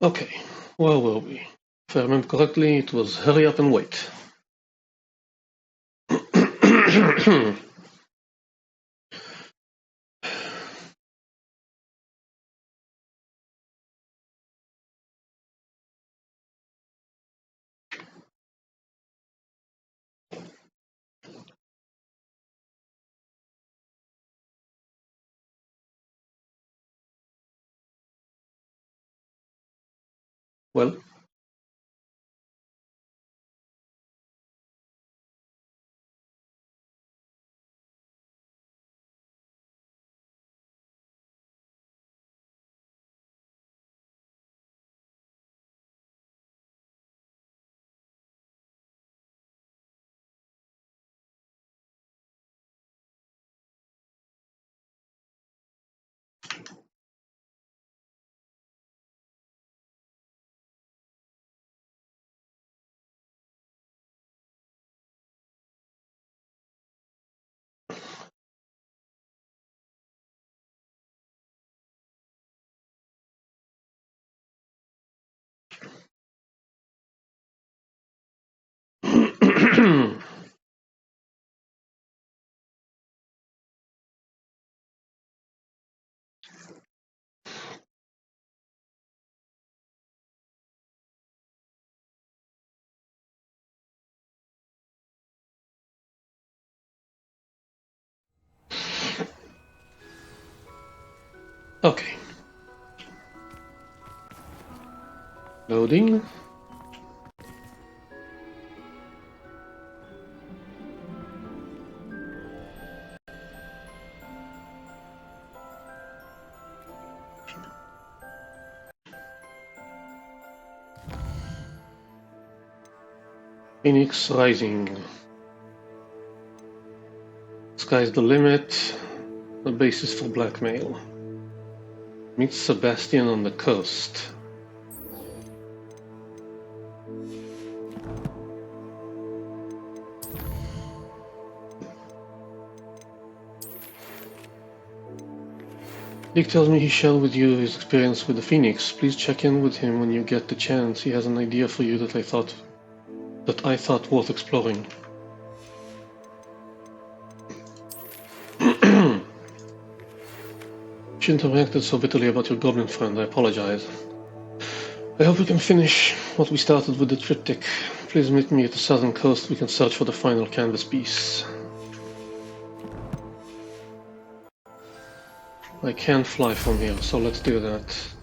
Okay, where were we? If I remember correctly, it was hurry up and wait. Well, okay. Loading. Phoenix Rising. Sky's the limit. The basis for blackmail. Meet Sebastian on the coast. Dick tells me he shared with you his experience with the Phoenix. Please check in with him when you get the chance. He has an idea for you that I thought worth exploring. Shouldn't have reacted so bitterly about your goblin friend. I apologize. I hope we can finish what we started with the triptych. Please meet me at the southern coast. We can search for the final canvas piece. I can't fly from here, so let's do that.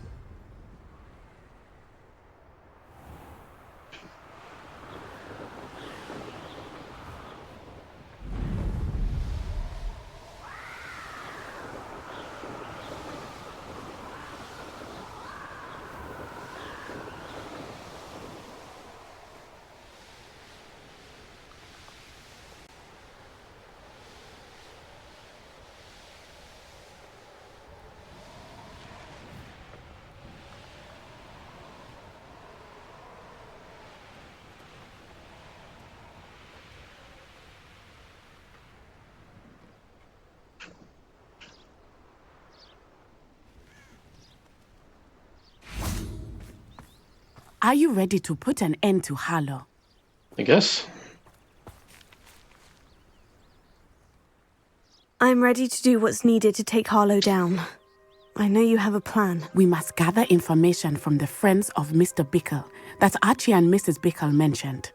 Are you ready to put an end to Harlow? I guess. I'm ready to do what's needed to take Harlow down. I know you have a plan. We must gather information from the friends of Mr. Bickle that Archie and Mrs. Bickle mentioned.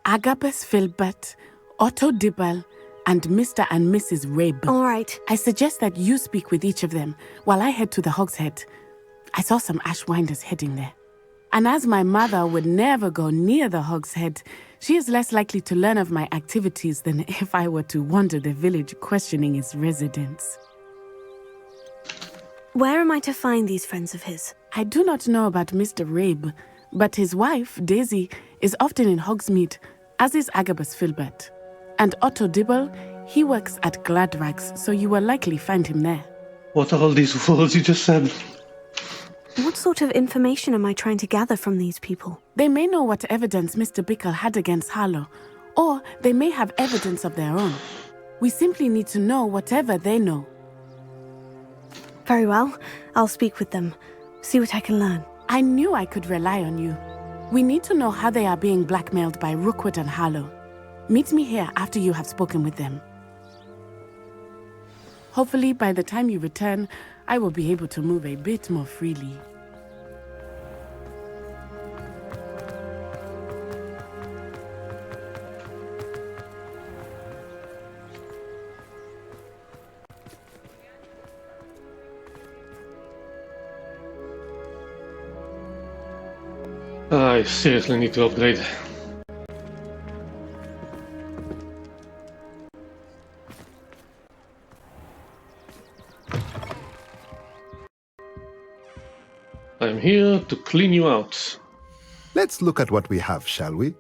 Agabus Filbert, Otto Dibble, and Mr. and Mrs. Rabe. All right. I suggest that you speak with each of them while I head to the Hogshead. I saw some Ashwinders heading there. And as my mother would never go near the Hogshead, she is less likely to learn of my activities than if I were to wander the village questioning its residents. Where am I to find these friends of his? I do not know about Mr. Rabe, but his wife, Daisy, is often in Hogsmeade, as is Agabus Filbert. And Otto Dibble, he works at Gladrags, so you will likely find him there. What are all these words you just said? What sort of information am I trying to gather from these people? They may know what evidence Mr. Bickle had against Harlow, or they may have evidence of their own. We simply need to know whatever they know. Very well. I'll speak with them. See what I can learn. I knew I could rely on you. We need to know how they are being blackmailed by Rookwood and Harlow. Meet me here after you have spoken with them. Hopefully, by the time you return, I will be able to move a bit more freely. I seriously need to upgrade. I'm here to clean you out. Let's look at what we have, shall we?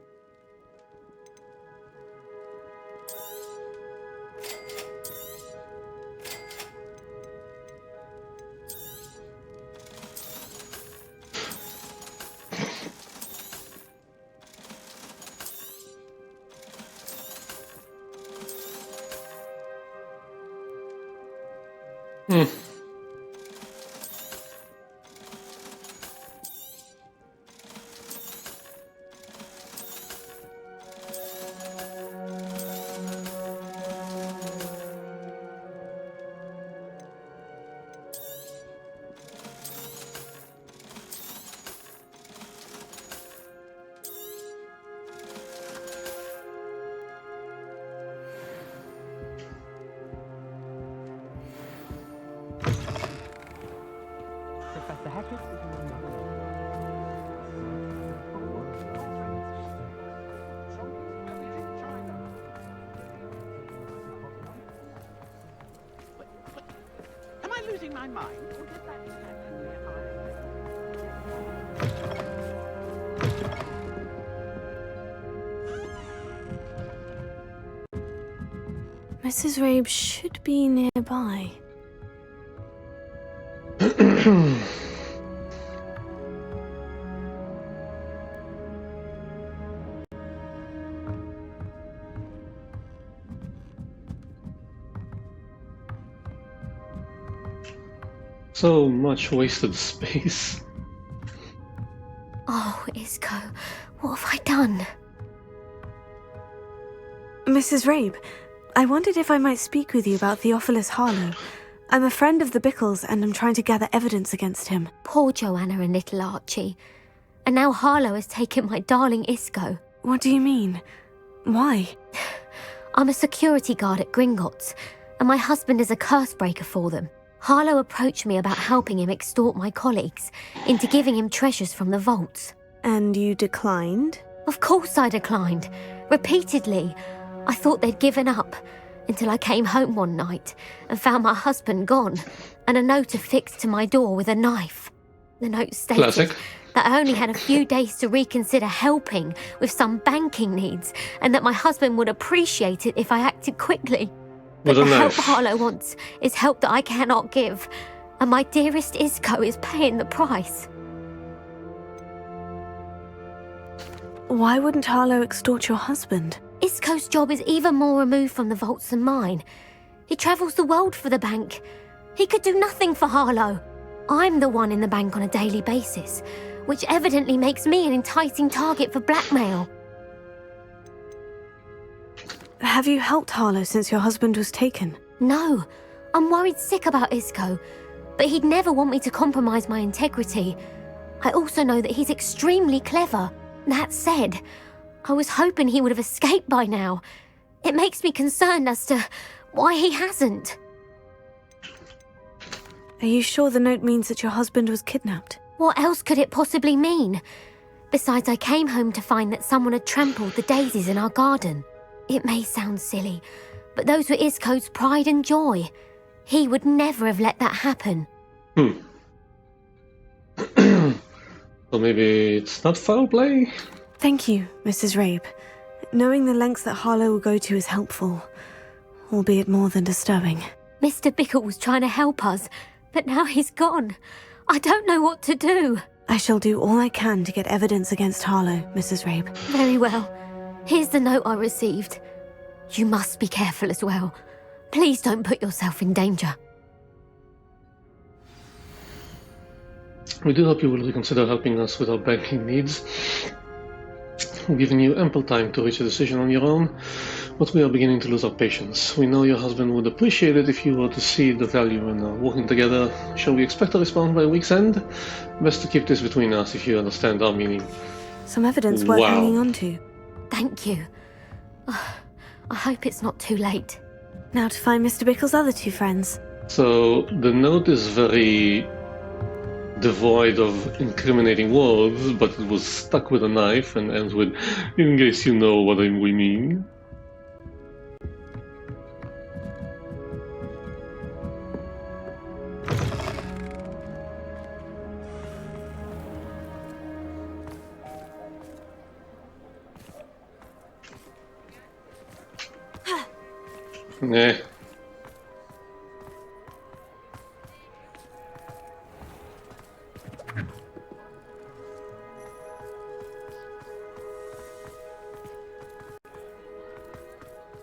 Am I losing my mind? Or did that happen nearby? Mrs. Rabe should be nearby. So much wasted space. Oh, Isco, what have I done? Mrs. Rabe, I wondered if I might speak with you about Theophilus Harlow. I'm a friend of the Bickles and I'm trying to gather evidence against him. Poor Joanna and little Archie. And now Harlow has taken my darling Isco. What do you mean? Why? I'm a security guard at Gringotts, and my husband is a curse breaker for them. Harlow approached me about helping him extort my colleagues into giving him treasures from the vaults. And you declined? Of course I declined. Repeatedly. I thought they'd given up, until I came home one night and found my husband gone, and a note affixed to my door with a knife. The note stated Classic. that I only had a few days to reconsider helping with some banking needs, and that my husband would appreciate it if I acted quickly. But With a the help knife. Harlow wants is help that I cannot give, and my dearest Isco is paying the price. Why wouldn't Harlow extort your husband? Isco's job is even more removed from the vaults than mine. He travels the world for the bank. He could do nothing for Harlow. I'm the one in the bank on a daily basis, which evidently makes me an enticing target for blackmail. Have you helped Harlow since your husband was taken? No, I'm worried sick about Isco, but he'd never want me to compromise my integrity. I also know that he's extremely clever. That said, I was hoping he would have escaped by now. It makes me concerned as to why he hasn't. Are you sure the note means that your husband was kidnapped? What else could it possibly mean? Besides, I came home to find that someone had trampled the daisies in our garden. It may sound silly, but those were Isco's pride and joy. He would never have let that happen. So maybe it's not foul play? Thank you, Mrs. Rabe. Knowing the lengths that Harlow will go to is helpful, albeit more than disturbing. Mr. Bickle was trying to help us, but now he's gone. I don't know what to do. I shall do all I can to get evidence against Harlow, Mrs. Rabe. Very well. Here's the note I received. You must be careful as well. Please don't put yourself in danger. We do hope you will reconsider helping us with our banking needs. We've given you ample time to reach a decision on your own, but we are beginning to lose our patience. We know your husband would appreciate it if you were to see the value in working together. Shall we expect a response by week's end? Best to keep this between us if you understand our meaning. Some evidence worth Wow. hanging on to. Thank you. I hope it's not too late. Now to find Mr. Bickle's other two friends. So the note is very devoid of incriminating words, but it was stuck with a knife and ends with, in case you know what we mean. Nah.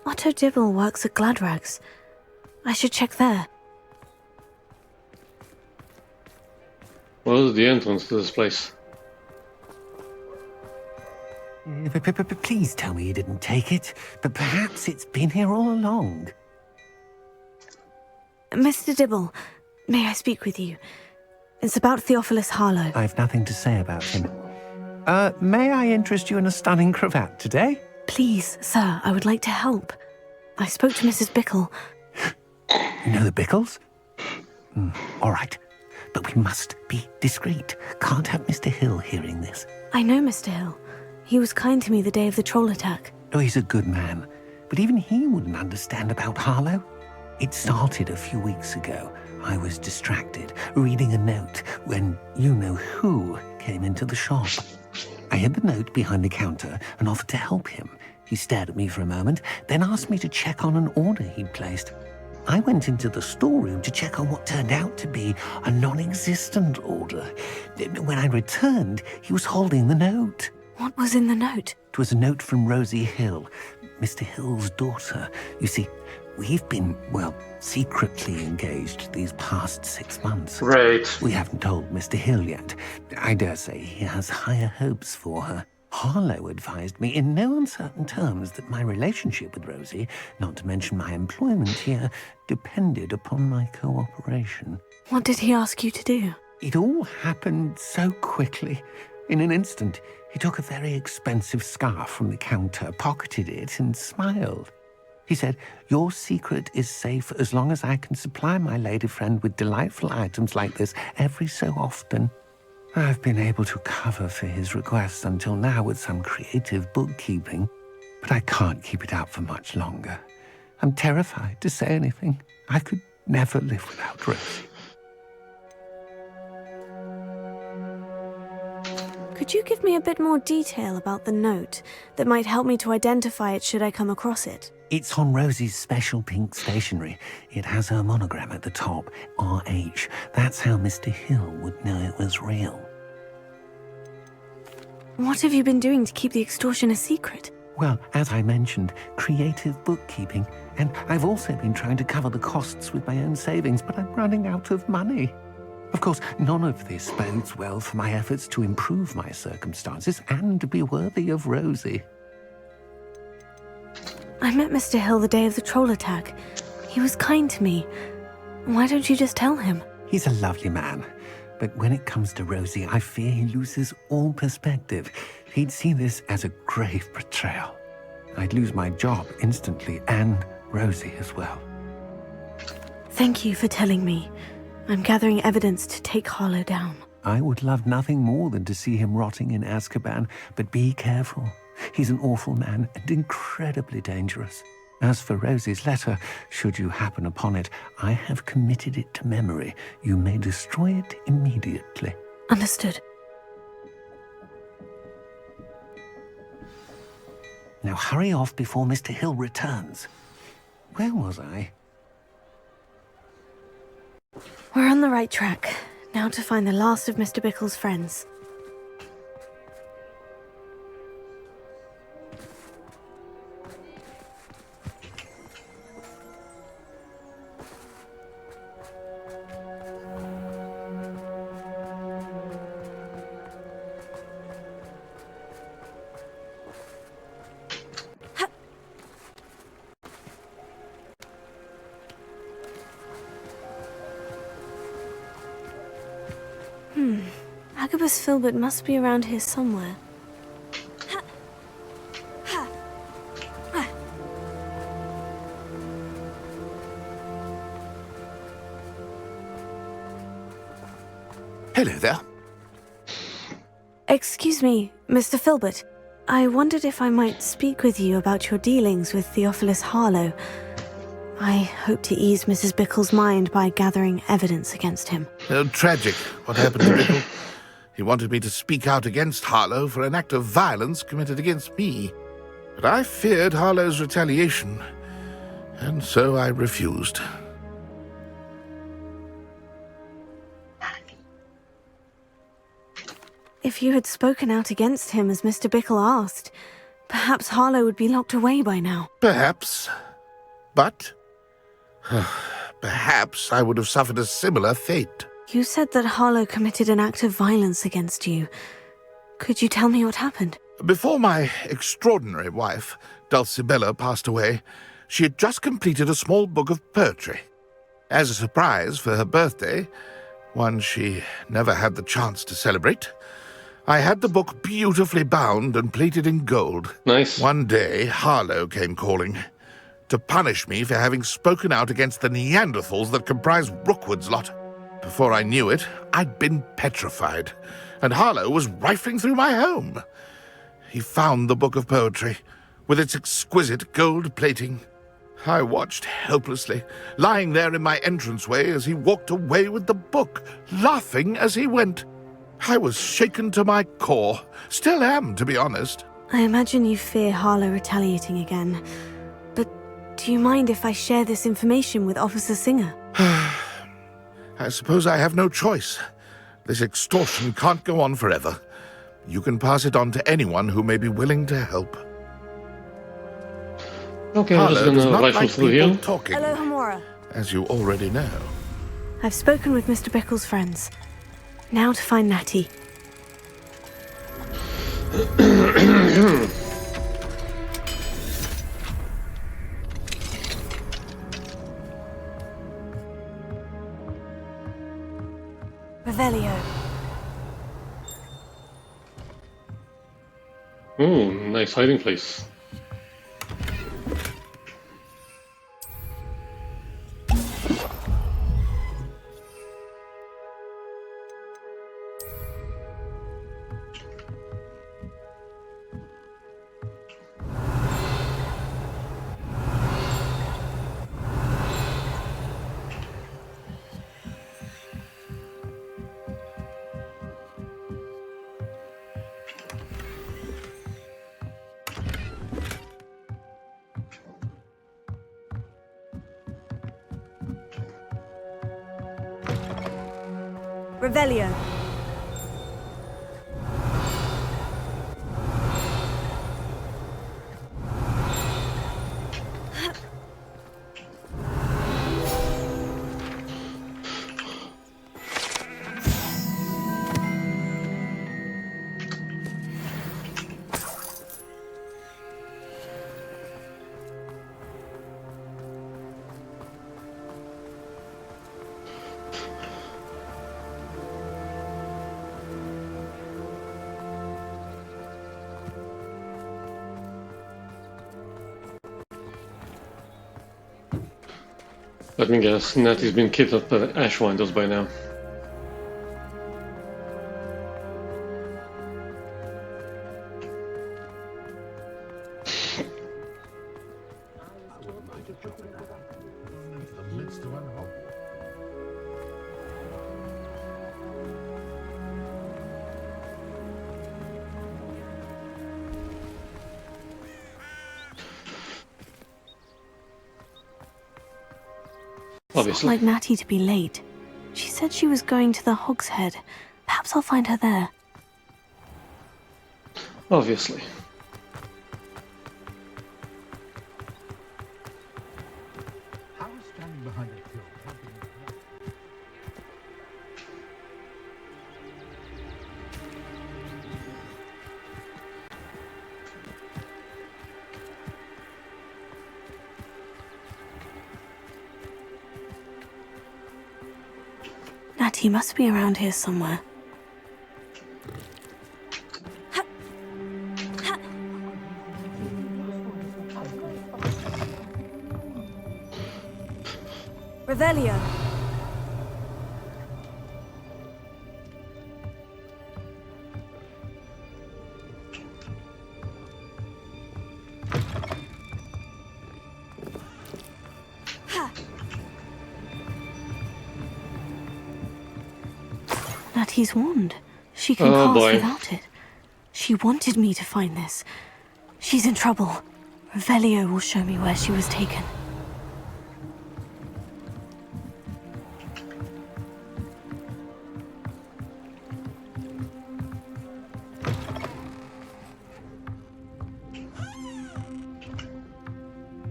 Otto Dibble works at Gladrags. I should check there. Where's the entrance to this place? Please tell me you didn't take it, but perhaps it's been here all along. Mr. Dibble, may I speak with you? It's about Theophilus Harlow. I've nothing to say about him. May I interest you in a stunning cravat today? Please, sir, I would like to help. I spoke to Mrs. Bickle. You know the Bickles? All right, but we must be discreet. Can't have Mr. Hill hearing this. I know Mr. Hill. He was kind to me the day of the troll attack. Oh, he's a good man, but even he wouldn't understand about Harlow. It started a few weeks ago. I was distracted, reading a note, when you-know-who came into the shop. I hid the note behind the counter and offered to help him. He stared at me for a moment, then asked me to check on an order he'd placed. I went into the storeroom to check on what turned out to be a non-existent order. When I returned, he was holding the note. What was in the note? It was a note from Rosie Hill, Mr. Hill's daughter. You see, we've been, secretly engaged these past 6 months. Right. We haven't told Mr. Hill yet. I dare say he has higher hopes for her. Harlow advised me in no uncertain terms that my relationship with Rosie, not to mention my employment here, depended upon my cooperation. What did he ask you to do? It all happened so quickly. In an instant, he took a very expensive scarf from the counter, pocketed it, and smiled. He said, "Your secret is safe as long as I can supply my lady friend with delightful items like this every so often." I've been able to cover for his requests until now with some creative bookkeeping, but I can't keep it up for much longer. I'm terrified to say anything. I could never live without Rosie. Could you give me a bit more detail about the note that might help me to identify it should I come across it? It's on Rosie's special pink stationery. It has her monogram at the top, RH. That's how Mr. Hill would know it was real. What have you been doing to keep the extortion a secret? Well, as I mentioned, creative bookkeeping. And I've also been trying to cover the costs with my own savings, but I'm running out of money. Of course, none of this bodes well for my efforts to improve my circumstances and to be worthy of Rosie. I met Mr. Hill the day of the troll attack. He was kind to me. Why don't you just tell him? He's a lovely man. But when it comes to Rosie, I fear he loses all perspective. He'd see this as a grave betrayal. I'd lose my job instantly, and Rosie as well. Thank you for telling me. I'm gathering evidence to take Harlow down. I would love nothing more than to see him rotting in Azkaban, but be careful. He's an awful man and incredibly dangerous. As for Rosie's letter, should you happen upon it, I have committed it to memory. You may destroy it immediately. Understood. Now hurry off before Mr. Hill returns. Where was I? We're on the right track. Now to find the last of Mr. Bickle's friends. Agabus Filbert must be around here somewhere. Hello there. Excuse me, Mr. Filbert. I wondered if I might speak with you about your dealings with Theophilus Harlow. I hope to ease Mrs. Bickle's mind by gathering evidence against him. Tragic, what happened to Bickle. He wanted me to speak out against Harlow for an act of violence committed against me. But I feared Harlow's retaliation, and so I refused. If you had spoken out against him as Mr. Bickle asked, perhaps Harlow would be locked away by now. Perhaps. But perhaps I would have suffered a similar fate. You said that Harlow committed an act of violence against you. Could you tell me what happened? Before my extraordinary wife, Dulcibella, passed away, she had just completed a small book of poetry. As a surprise for her birthday, one she never had the chance to celebrate, I had the book beautifully bound and plated in gold. Nice. One day, Harlow came calling to punish me for having spoken out against the Neanderthals that comprise Rookwood's lot. Before I knew it, I'd been petrified, and Harlow was rifling through my home. He found the book of poetry, with its exquisite gold plating. I watched helplessly, lying there in my entranceway as he walked away with the book, laughing as he went. I was shaken to my core. Still am, to be honest. I imagine you fear Harlow retaliating again. But do you mind if I share this information with Officer Singer? I suppose I have no choice. This extortion can't go on forever. You can pass it on to anyone who may be willing to help. Okay, I'm just Harlow does gonna not rifle like through people here. talking, Hello, Hamora. as you already know. I've spoken with Mr. Bickle's friends. Now to find Natty. Revelio. Ooh, nice hiding place. Revelio. Let me guess, Natty's been kidnapped by the Ashwinders by now. Obviously. Like Natty to be late. She said she was going to the Hog's Head. Perhaps I'll find her there. Obviously. I was standing behind a hill. Natty must be around here somewhere. Revelio. Natty's wand. She can Oh, cast boy. without it. She wanted me to find this. She's in trouble. Revelio will show me where she was taken.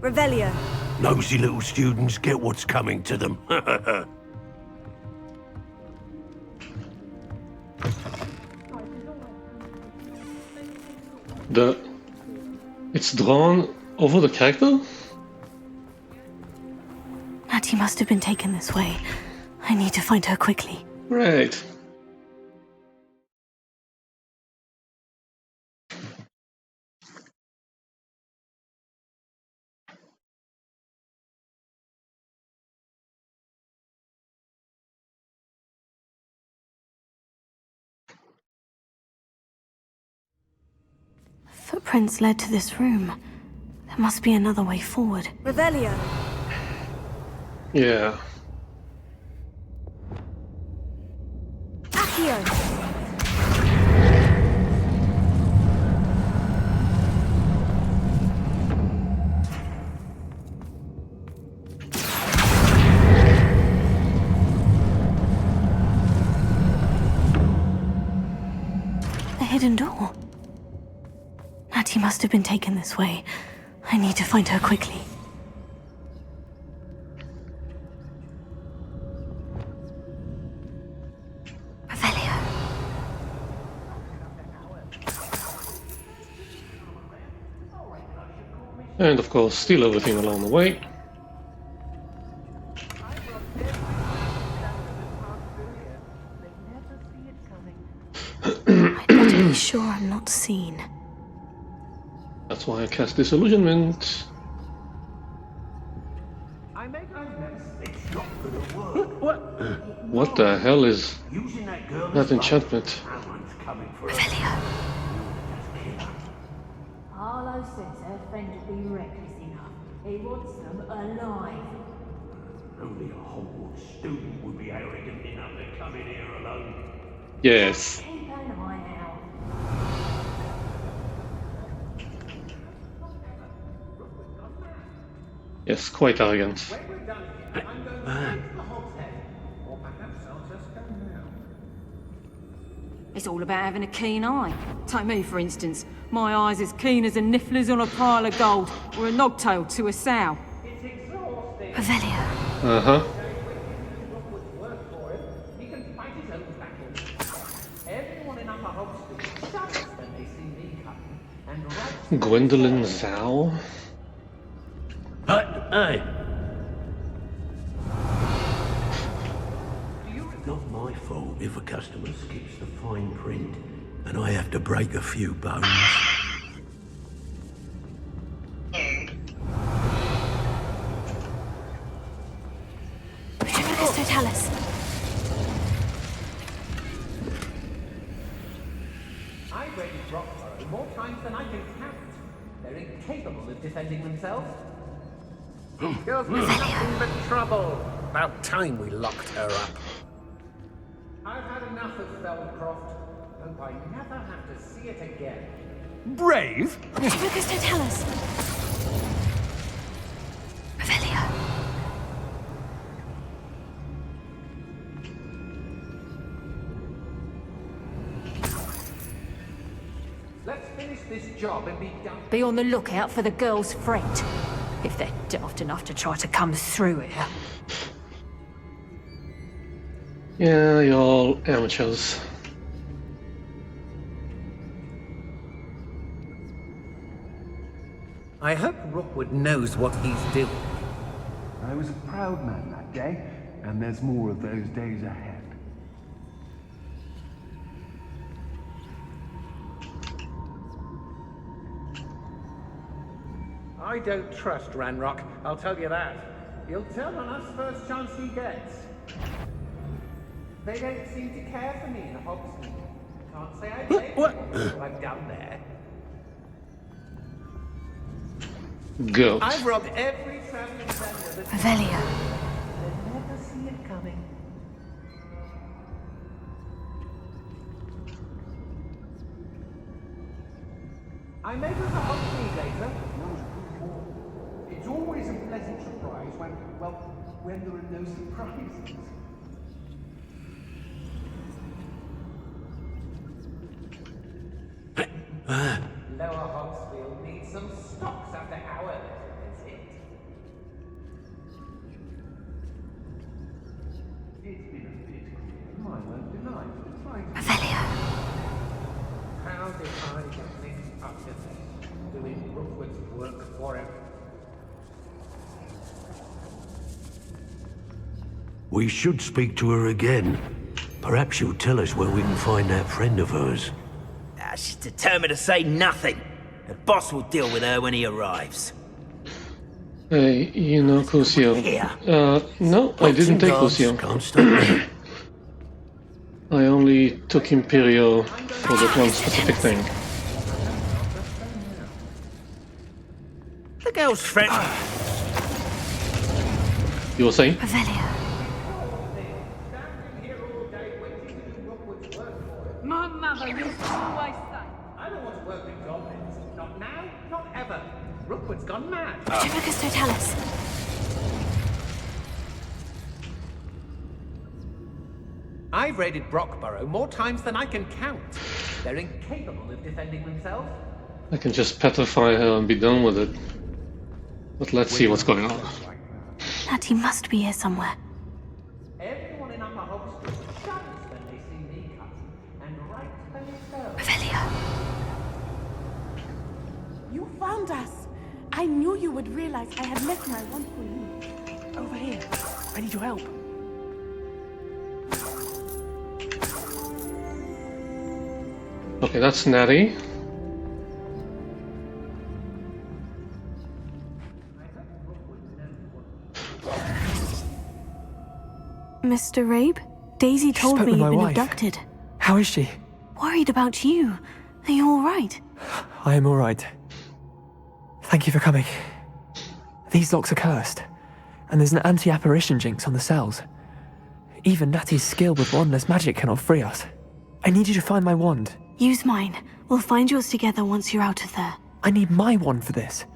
Revelio. Nosy little students get what's coming to them. It's drawn over the character? Natty must have been taken this way. I need to find her quickly. Right. Footprints led to this room. There must be another way forward. Revelio. Yeah. Accio. The hidden door. Natty must have been taken this way. I need to find her quickly. Revelio. And of course, steal everything along the way. I'd better be sure I'm not seen. That's why I cast Disillusionment. What the hell is that enchantment? Revelio. Harlow says her friend will be reckless enough. He wants them alive. Only a Hogwarts student would be arrogant enough to come in here alone. Yes. Keep an eye out. Yes, quite arrogant. It's all about having a keen eye. Take me, for instance. My eye's as keen as a niffler's on a pile of gold, or a nogtail to a sow. Revelio. Uh-huh. Gwendolyn Zhao? Hey! Not my fault if a customer skips the fine print and I have to break a few bones. Totalis. I've raided Rockborough more times than I can count. They're incapable of defending themselves. Girls with nothing but trouble. About time we locked her up. I've had enough of Feldcroft. Hope I never have to see it again. Brave? Totalis. Revelio. Let's finish this job and be done. Be on the lookout for the girl's friend, if they're daft enough to try to come through here. Yeah, you're all amateurs. I hope Rookwood knows what he's doing. I was a proud man that day, and there's more of those days ahead. I don't trust Ranrock, I'll tell you that. He'll turn on us first chance he gets. They don't seem to care for me in Hogsmeade. Can't say I blame them for what I've done there. Go. I've robbed every traveling vendor that's... Revelio. They'll never see it coming. I may go to Hogsmeade later. It's always a pleasant surprise when there are no surprises. Lower Hogsfield needs some stocks after our little visit. It's been a bit queer, I won't deny. Revelio. How did I get mixed up in this? Doing Rookwood's work for him? We should speak to her again. Perhaps she'll tell us where we can find that friend of hers. She's determined to say nothing. The boss will deal with her when he arrives. Hey, you know Crucio. No, I didn't take Crucio. Can't stop me. I only took Imperio for that one specific thing. The girl's friend. You were saying? Revelio. My mother used to always say. I don't want to work with goblins. Not now, not ever. Rookwood's gone mad. Tribicus Totalis. I've raided Brockborough more times than I can count. They're incapable of defending themselves. I can just petrify her and be done with it. But let's see what's going on. Natty must be here somewhere. Everyone in Upper Hogsfield shudders when they see me cut, and right when it's so. Revelio. You found us. I knew you would realize I had left my wand for you. Over here. I need your help. Okay, that's Natty. Mr. Rabe? Daisy told me you'd been abducted. How is she? Worried about you. Are you all right? I am all right. Thank you for coming. These locks are cursed, and there's an anti-apparition jinx on the cells. Even Natty's skill with wandless magic cannot free us. I need you to find my wand. Use mine. We'll find yours together once you're out of there. I need my wand for this.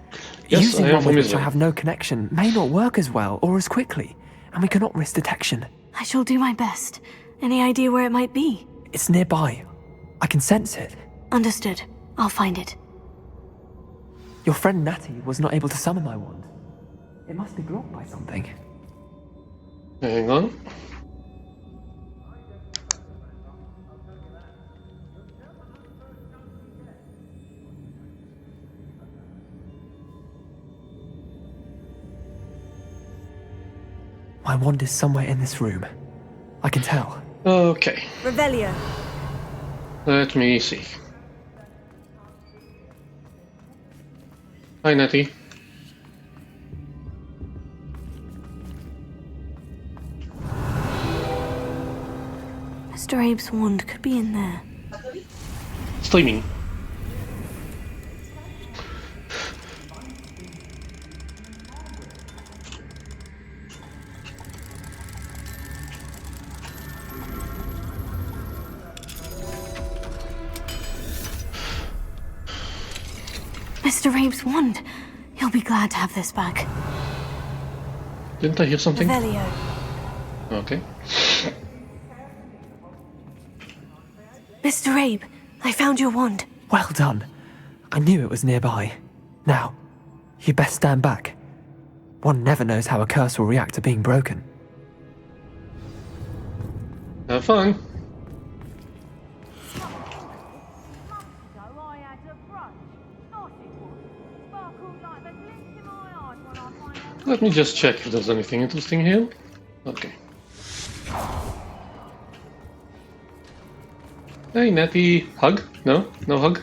Yes, Using I am one with which I familiar. have no connection may not work as well or as quickly, and we cannot risk detection. I shall do my best. Any idea where it might be? It's nearby. I can sense it. Understood. I'll find it. Your friend Natty was not able to summon my wand. It must be blocked by something. Hang on. My wand is somewhere in this room. I can tell. Okay, Revelio. let me see. Hi, Natty. Mr. Abe's wand could be in there. Streaming. Mr. Abe's wand. He'll be glad to have this back. Didn't I hear something? Revelio. Okay. Mr. Abe, I found your wand. Well done. I knew it was nearby. Now, you best stand back. One never knows how a curse will react to being broken. Have fun. Let me just check if there's anything interesting here. Okay. Hey, Natty. Hug? No? No hug?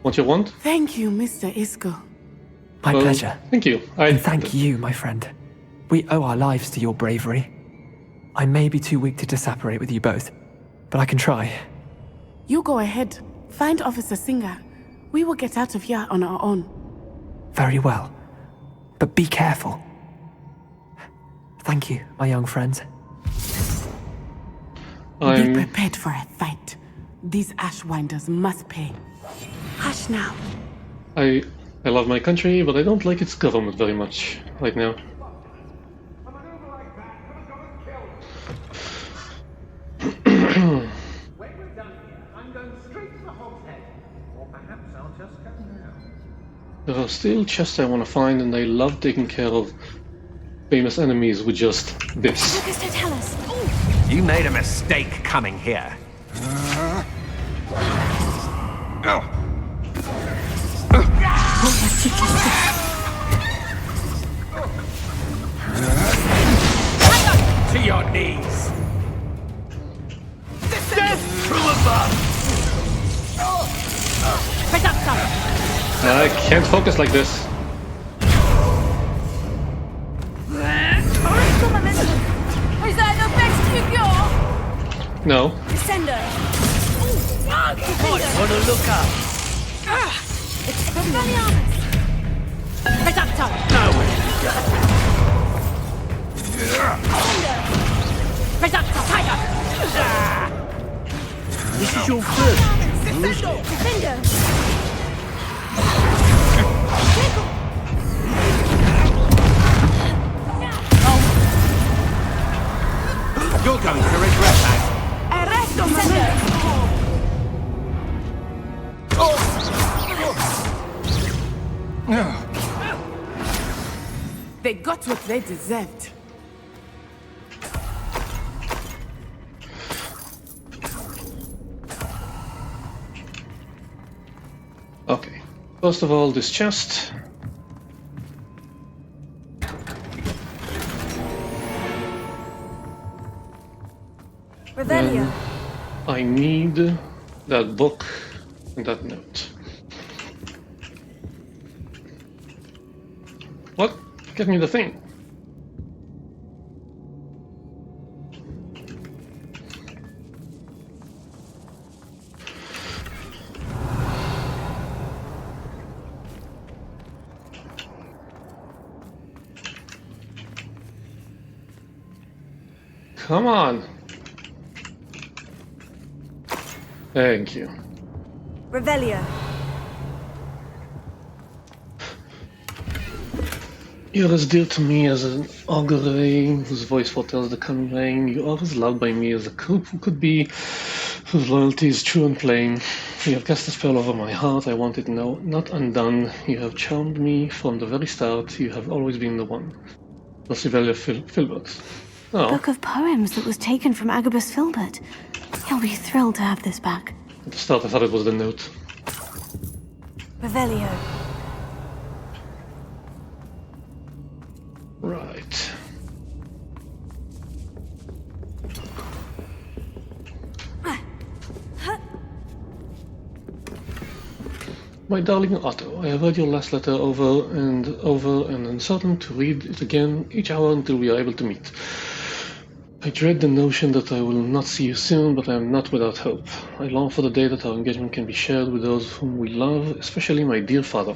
Want your wand? Thank you, Mr. Isco. My pleasure. Thank you. And thank you, my friend. We owe our lives to your bravery. I may be too weak to disapparate with you both, but I can try. You go ahead. Find Officer Singer. We will get out of here on our own. Very well. But be careful. Thank you, my young friends. Be prepared for a fight. These Ashwinders must pay. Hush now. I love my country, but I don't like its government very much right now. When we're done here, I'm going straight to the Hog's Head. Or perhaps I'll just go now. There are still chests I want to find, and I love taking care of famous enemies with just this. Lucas, don't tell us. You made a mistake coming here. To your knees. Death from above. I can't focus like this. Is that the best you got? No. Descender. Wanna look up? Expelliarmus. Reducto. Reducto. Tiger. This is your first. Defender. You're going to regret that. Arresto, Defender. They got what they deserved. Okay. First of all, this chest. Revelio. I need that book and that note. What? Give me the thing. Come on. Thank you. Revelio. You're as dear to me as an augur whose voice foretells the coming rain. You are as loved by me as a cook who could be, whose loyalty is true and plain. You have cast a spell over my heart. I want it now, not undone. You have charmed me from the very start. You have always been the one. Rosivelia Filbert. Oh. Book of poems that was taken from Agabus Filbert. He'll be thrilled to have this back. At the start I thought it was the note. Revelio. Right. My darling Otto, I have read your last letter over and am certain to read it again each hour until we are able to meet. I dread the notion that I will not see you soon, but I am not without hope. I long for the day that our engagement can be shared with those whom we love, especially my dear father.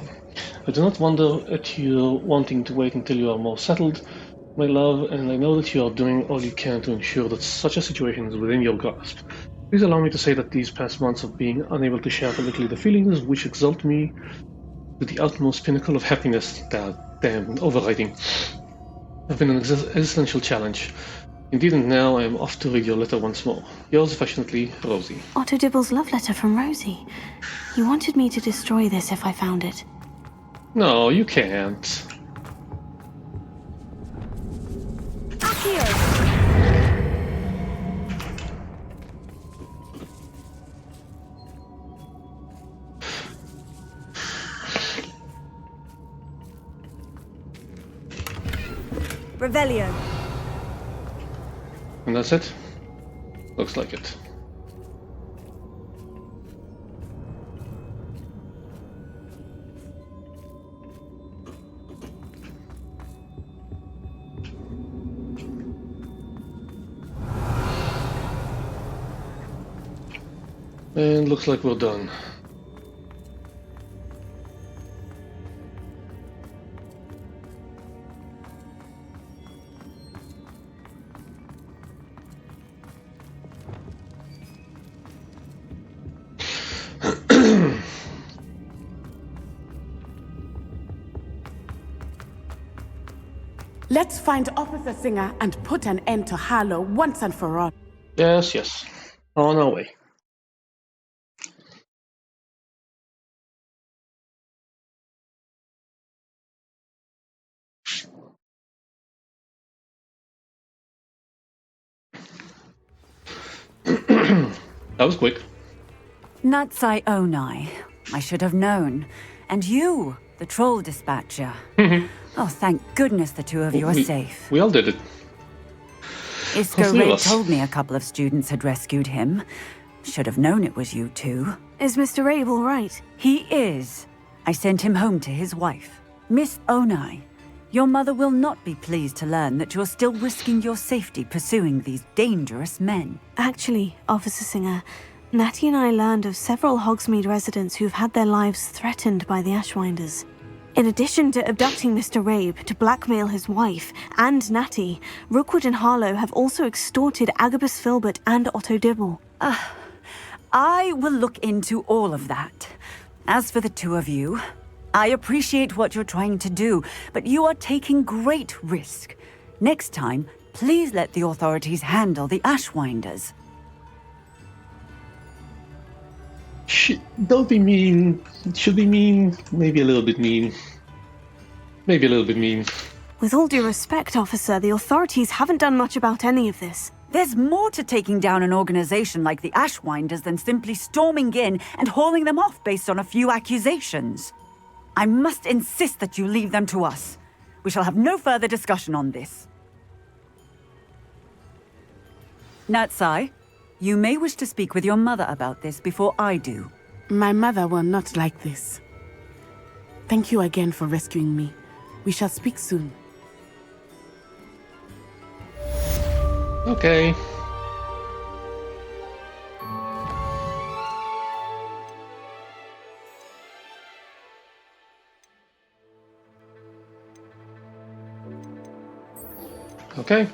I do not wonder at your wanting to wait until you are more settled, my love, and I know that you are doing all you can to ensure that such a situation is within your grasp. Please allow me to say that these past months of being unable to share publicly the feelings which exalt me to the utmost pinnacle of happiness, that damn overwriting, have been an existential challenge. Indeed, and now I am off to read your letter once more. Yours affectionately, Rosie. Otto Dibble's love letter from Rosie. You wanted me to destroy this if I found it. No, you can't. Accio! Revelio. And that's it? Looks like it. And looks like we're done. Let's find Officer Singer and put an end to Harlow once and for all. Yes, yes. On our way. That was quick. Natsai Onai. I should have known. And you, the troll dispatcher. Oh, thank goodness the two of you are safe. We all did it. Isco Rabe told me a couple of students had rescued him. Should have known it was you two. Is Mr. Rabe all right? He is. I sent him home to his wife. Miss Onai, your mother will not be pleased to learn that you're still risking your safety pursuing these dangerous men. Actually, Officer Singer, Natty and I learned of several Hogsmeade residents who've had their lives threatened by the Ashwinders. In addition to abducting Mr. Rabe to blackmail his wife and Natty, Rookwood and Harlow have also extorted Agabus Filbert and Otto Dibble. I will look into all of that. As for the two of you, I appreciate what you're trying to do, but you are taking great risk. Next time, please let the authorities handle the Ashwinders. Don't be mean. Should be mean. Maybe a little bit mean. Maybe a little bit mean. With all due respect, officer, the authorities haven't done much about any of this. There's more to taking down an organization like the Ashwinders than simply storming in and hauling them off based on a few accusations. I must insist that you leave them to us. We shall have no further discussion on this. Natsai, you may wish to speak with your mother about this before I do. My mother will not like this. Thank you again for rescuing me. We shall speak soon. Okay. Okay.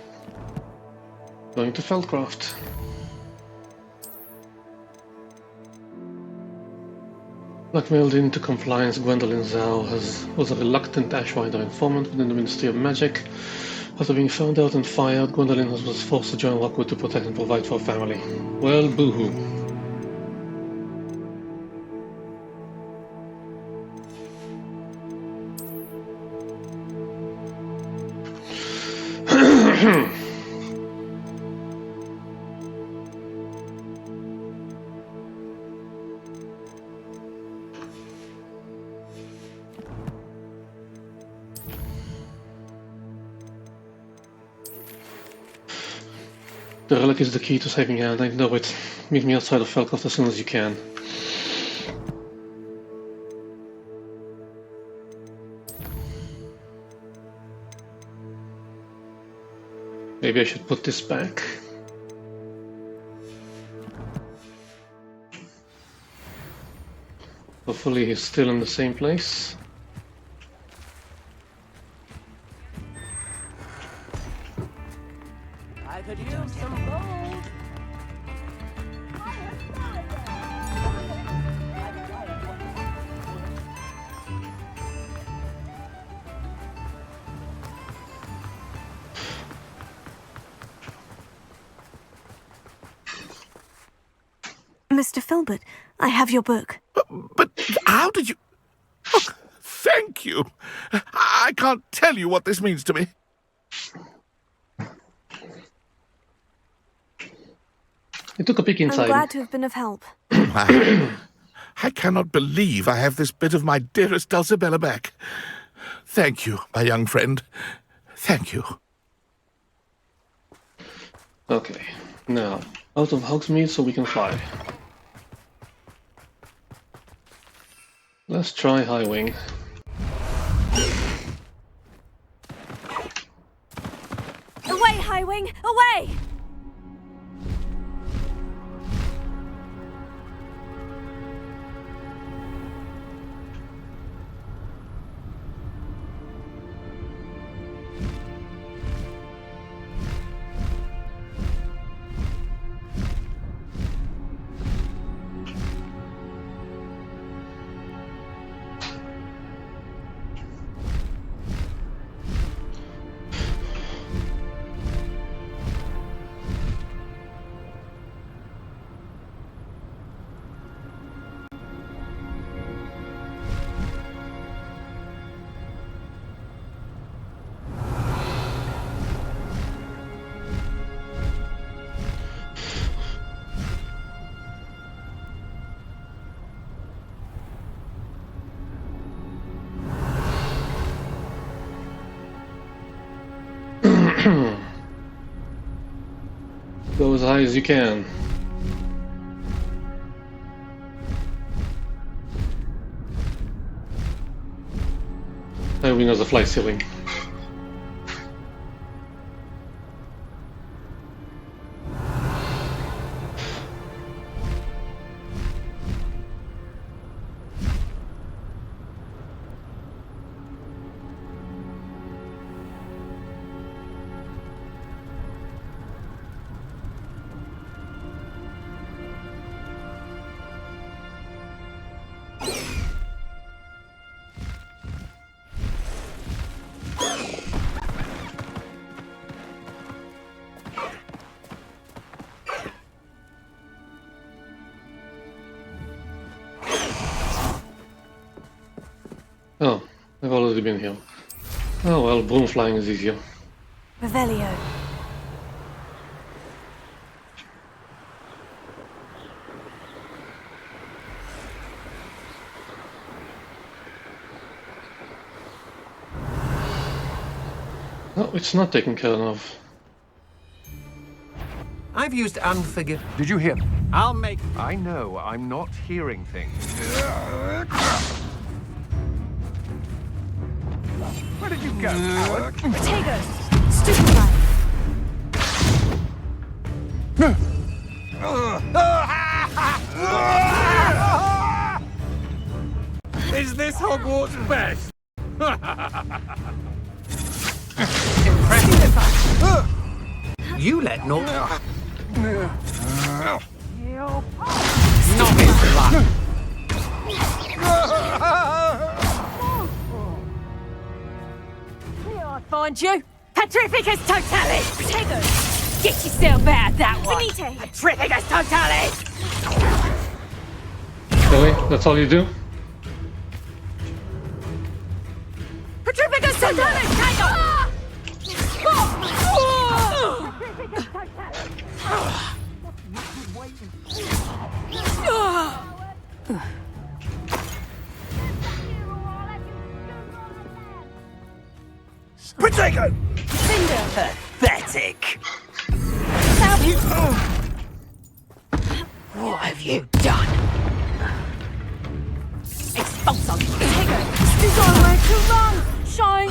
Going to Feldcroft. Blackmailed into compliance, Gwendolyn Zhao was a reluctant Ashwinder informant within the Ministry of Magic. After being found out and fired, Gwendolyn was forced to join Rockwood to protect and provide for her family. Well, boo-hoo. The relic is the key to saving Anne, I know it. Meet me outside of Feldcroft as soon as you can. Maybe I should put this back. Hopefully he's still in the same place. I could use some gold. Mr. Filbert, I have your book. But how did you... Oh, thank you. I can't tell you what this means to me. I took a peek inside. I'm glad to have been of help. I cannot believe I have this bit of my dearest Dulcibella back. Thank you, my young friend. Thank you. Okay, now, out of Hogsmeade so we can fly. Let's try High Wing. Away, Highwing! Away! Go as high as you can. Everybody knows the fly ceiling. Oh, I've already been here. Oh well, broom flying is easier. Revelio. No, it's not taken care of. I've used unforgive. Did you hear? I'll make. I know, I'm not hearing things. Where did you go, coward? Potatoes! Stupefy! Is this Hogwarts best? You let no. Not his luck. I find you. Petrificus totalis! Potatoes! Get yourself out that one! Finite! Petrificus totalis! Really? That's all you do? Petrificus totalis! Hang on! Potato! Cinder! Pathetic! What have you done? Expulso! There's nowhere to run! Shine!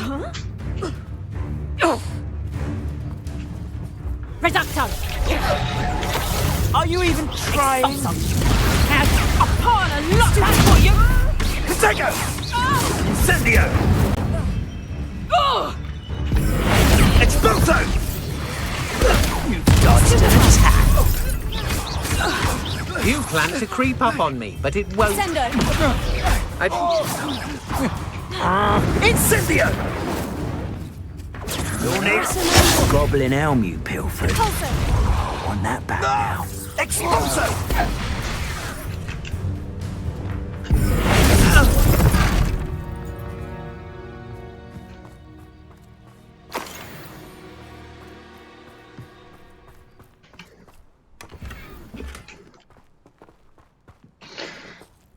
Reducto! Are you even trying? Have a pile of luck for you! Potato! Incendio! Expulso! You dodged an attack! You plan to creep up on me, but it won't. Sendo! Incendio! You're next. Goblin elm, you pilfered. I want that back now. Expulso!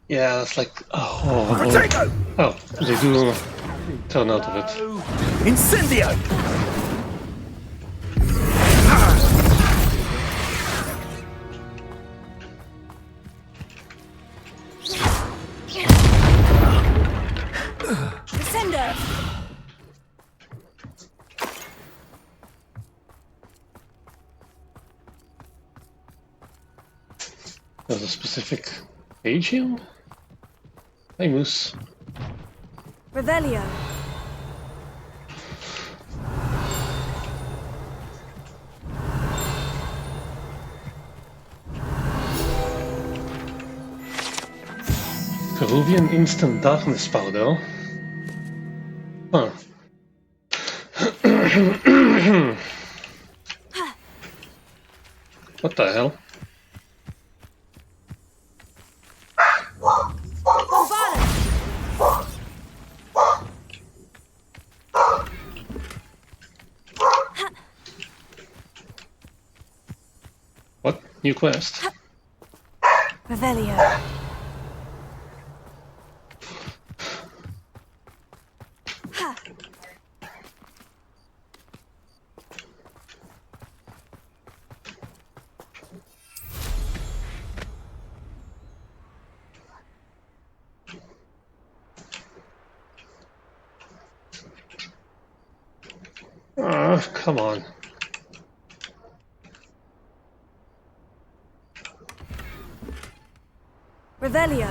Yeah, that's like... Oh, they do turn out of it. Incendio! Sender! There's a specific page here? Hey, Moose. Revelio. Peruvian instant darkness powder. Huh. What the hell? What? New quest? Revelio. Come on. Revelio.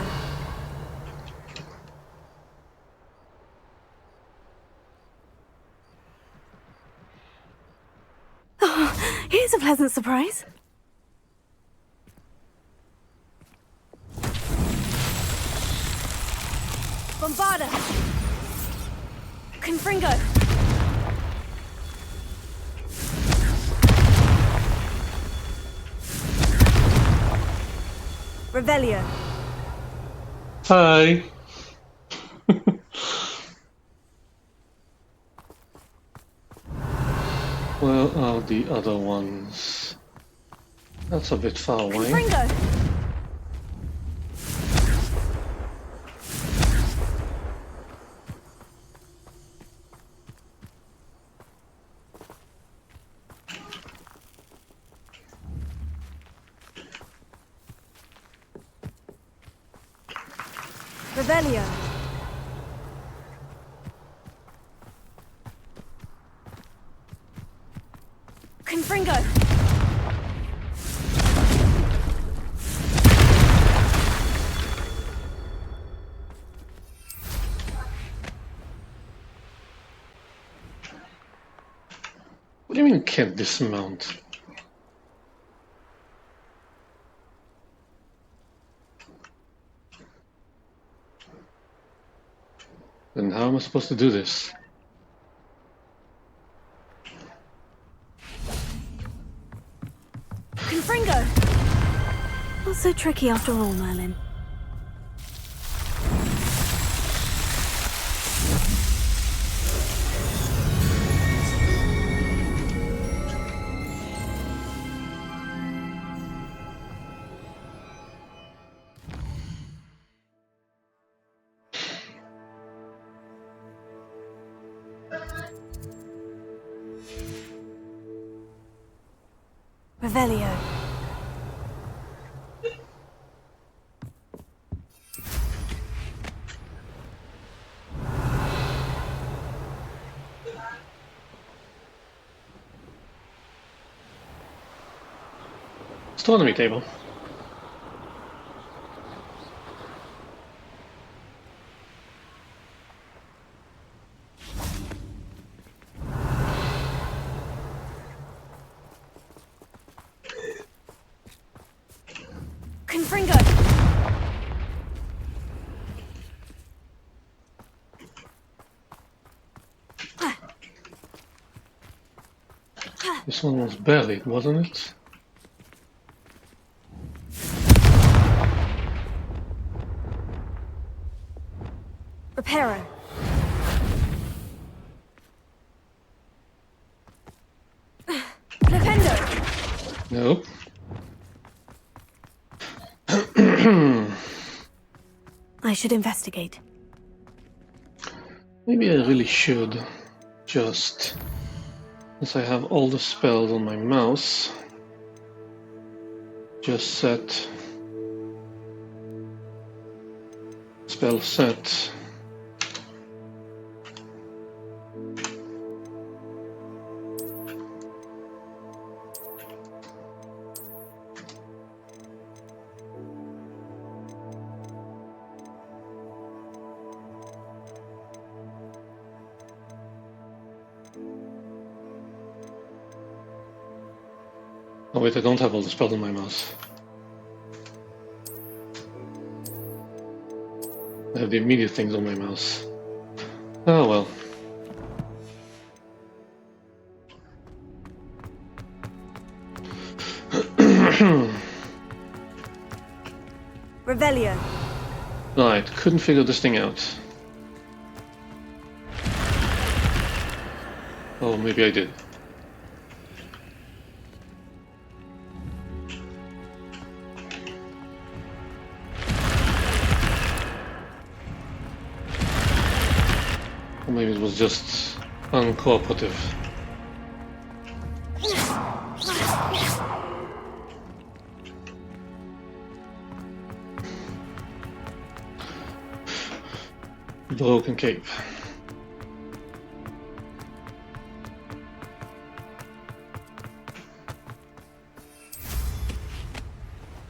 Oh, here's a pleasant surprise. Bombarda. Confringo. Revelio. Hi. Where are the other ones? That's a bit far away. Confringo. Revelio. Confringo. What do you mean can't dismount? Then how am I supposed to do this? Confringo. Not so tricky after all, Merlin. Revelio. Astronomy table. Confringo. This one was buried, wasn't it? Reparo. Flipendo. Nope. I should investigate. Maybe I really should. Just as I have all the spells on my mouse, just set spell set. Oh wait, I don't have all the spells on my mouse. I have the immediate things on my mouse. Oh well. Revelio. Right, couldn't figure this thing out. Oh, maybe I did. Or maybe it was just uncooperative. Broken cape.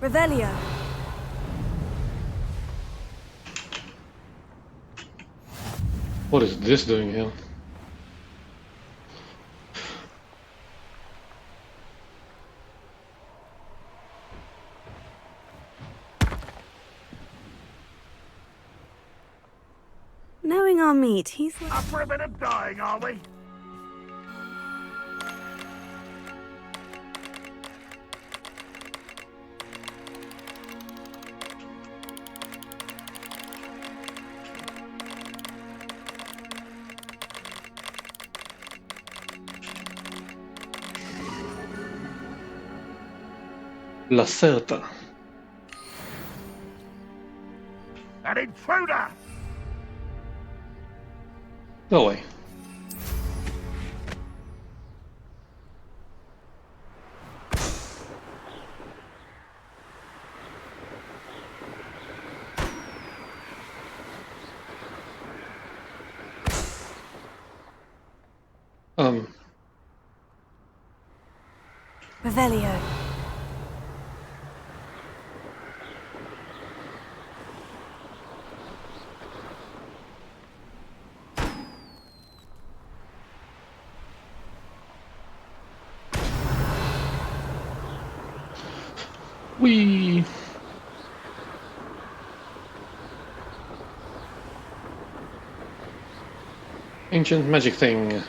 Revelio. What is this doing here? Knowing our meat, he's Up for a bit of dying, are we? Lacerta. An intruder! Go away. Revelio. Whee! Ancient magic thing.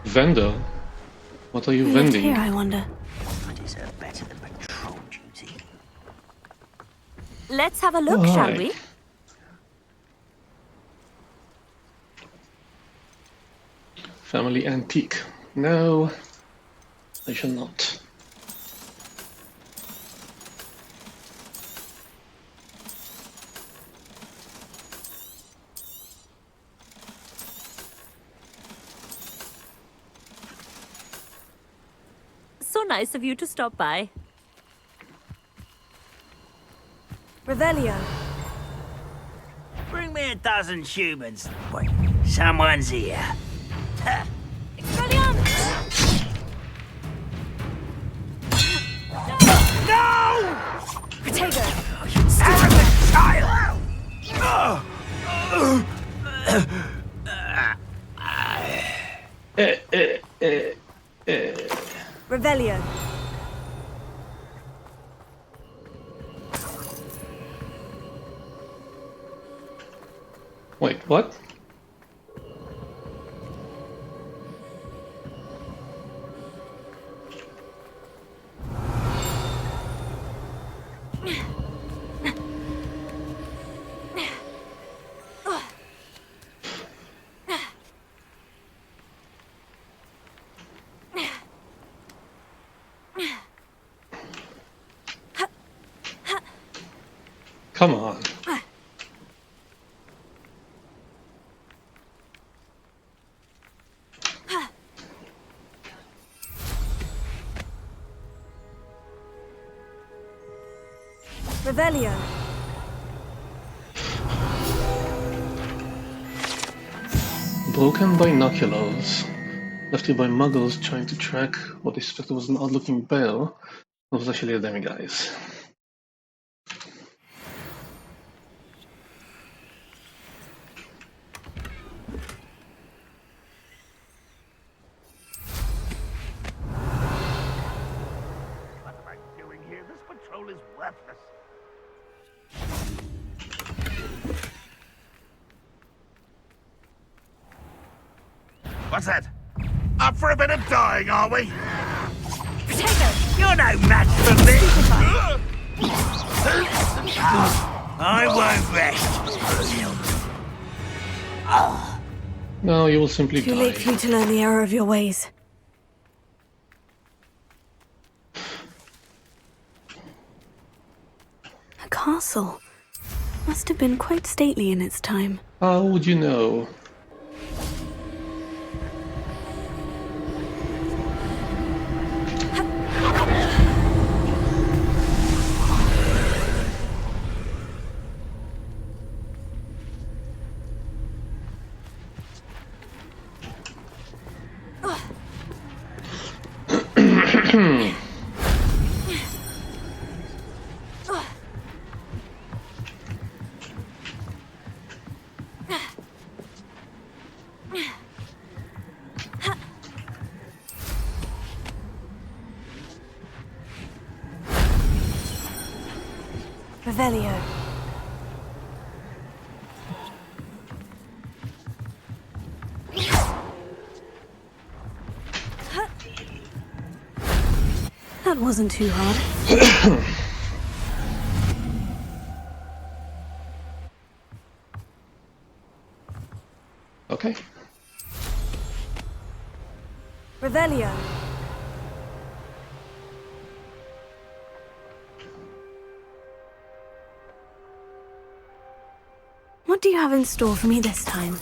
Vendor? What are you Who lived vending? here, I wonder. I deserve better than patrol duty. Let's have a look, Oh, shall hi. we? Family antique. No, I shall not. So nice of you to stop by. Revelio. Bring me a dozen humans. Wait, someone's here. No! Potato. Arrogant child! Revelio. Wait, what? Come on. Revelio. Broken binoculars. Left here by muggles trying to track what they suspected was an odd-looking bell. It was actually a demiguise. What am I doing here? This patrol is worthless. What's that? Up for a bit of dying, are we? Potato! You're no match for me! I won't rest. No, you will simply Too die. late for you to learn the error of your ways. A castle. Must have been quite stately in its time. How would you know? Revelio. That wasn't too hard. Okay. Revelio. What do you have in store for me this time?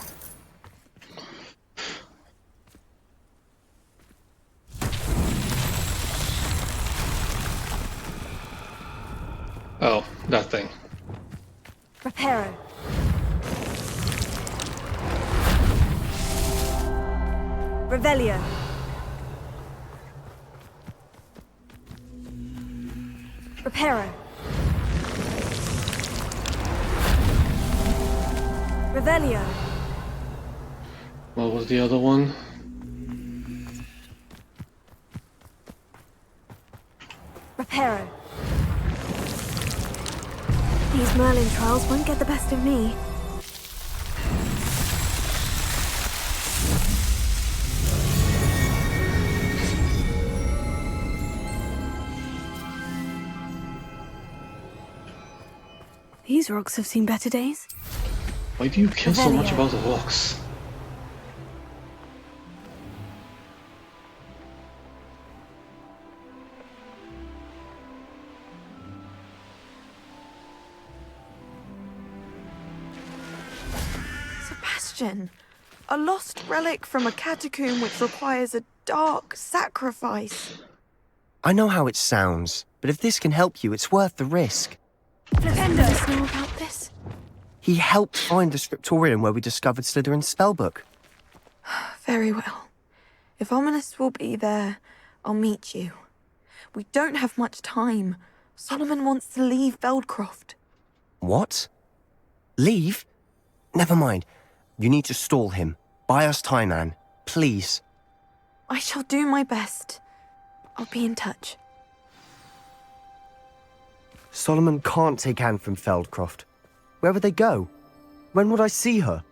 Oh, that thing. Reparo. Revelio. Reparo. Revelio. What was the other one? Reparo. These Merlin trials won't get the best of me. These rocks have seen better days. Why do you care so much Revelio. about the rocks? Sebastian, a lost relic from a catacomb which requires a dark sacrifice. I know how it sounds, but if this can help you, it's worth the risk. Does Flippender know about this? He helped find the scriptorium where we discovered Slytherin's spellbook. Very well. If Ominous will be there, I'll meet you. We don't have much time. Solomon wants to leave Feldcroft. What? Leave? Never mind. You need to stall him. Buy us time, Anne. Please. I shall do my best. I'll be in touch. Solomon can't take Anne from Feldcroft. Where would they go? When would I see her?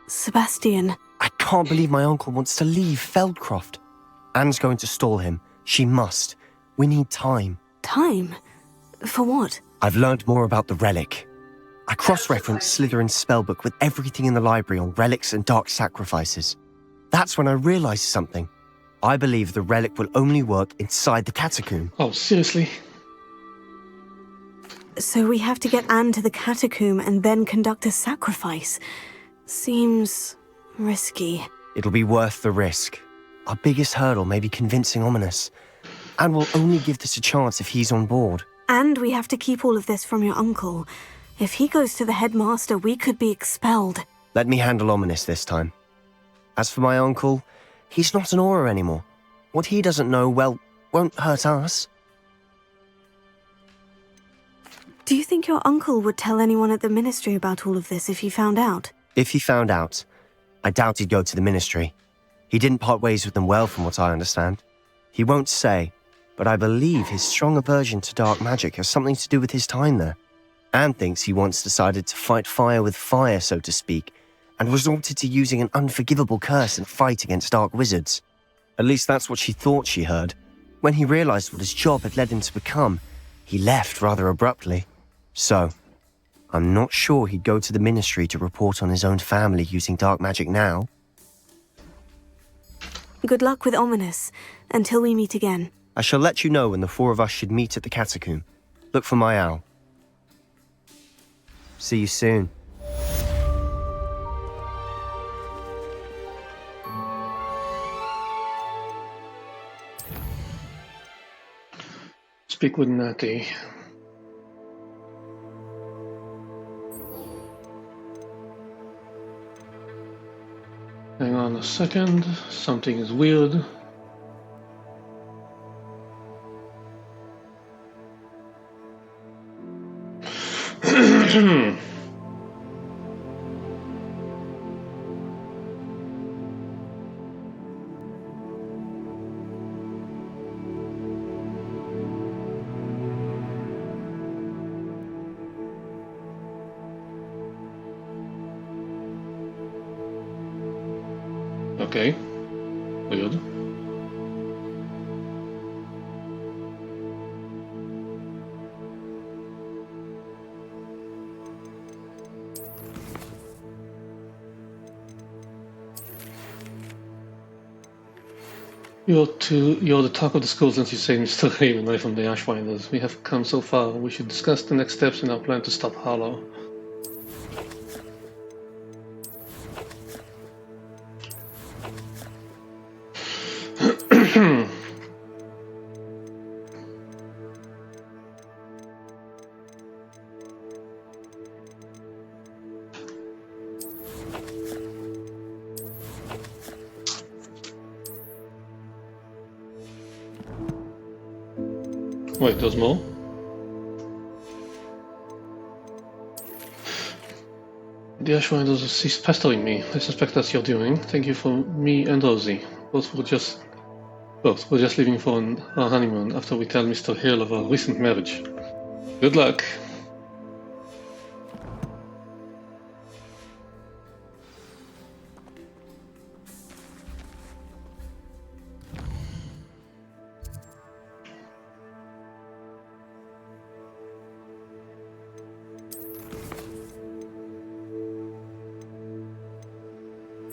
Sebastian. I can't believe my uncle wants to leave Feldcroft. Anne's going to stall him. She must. We need time. Time? For what? I've learned more about the relic. I cross-referenced Slytherin's spellbook with everything in the library on relics and dark sacrifices. That's when I realized something. I believe the relic will only work inside the catacomb. Oh, seriously? So we have to get Anne to the catacomb and then conduct a sacrifice. Seems risky. It'll be worth the risk. Our biggest hurdle may be convincing Ominous. And we'll only give this a chance if he's on board. And we have to keep all of this from your uncle. If he goes to the headmaster, we could be expelled. Let me handle Ominous this time. As for my uncle, he's not an Auror anymore. What he doesn't know, well, won't hurt us. Do you think your uncle would tell anyone at the ministry about all of this if he found out? If he found out, I doubt he'd go to the ministry. He didn't part ways with them well, from what I understand. He won't say, but I believe his strong aversion to dark magic has something to do with his time there. Anne thinks he once decided to fight fire with fire, so to speak, and resorted to using an unforgivable curse in fight against dark wizards. At least that's what she thought she heard. When he realized what his job had led him to become, he left rather abruptly. So, I'm not sure he'd go to the ministry to report on his own family using dark magic now. Good luck with Ominous, until we meet again. I shall let you know when the four of us should meet at the catacomb. Look for my owl. See you soon. Speak with Natty. Hang on a second. Something is weird. Okay, weird. You're the talk of the school since you say Mr. Raven from the Ashwinders. We have come so far. We should discuss the next steps in our plan to stop Harlow. Wait, there's more? The Ashwinders have ceased pestering me. I suspect that's your doing. Thank you for me and Rosie. Both were just leaving for our honeymoon after we tell Mr. Hill of our recent marriage. Good luck.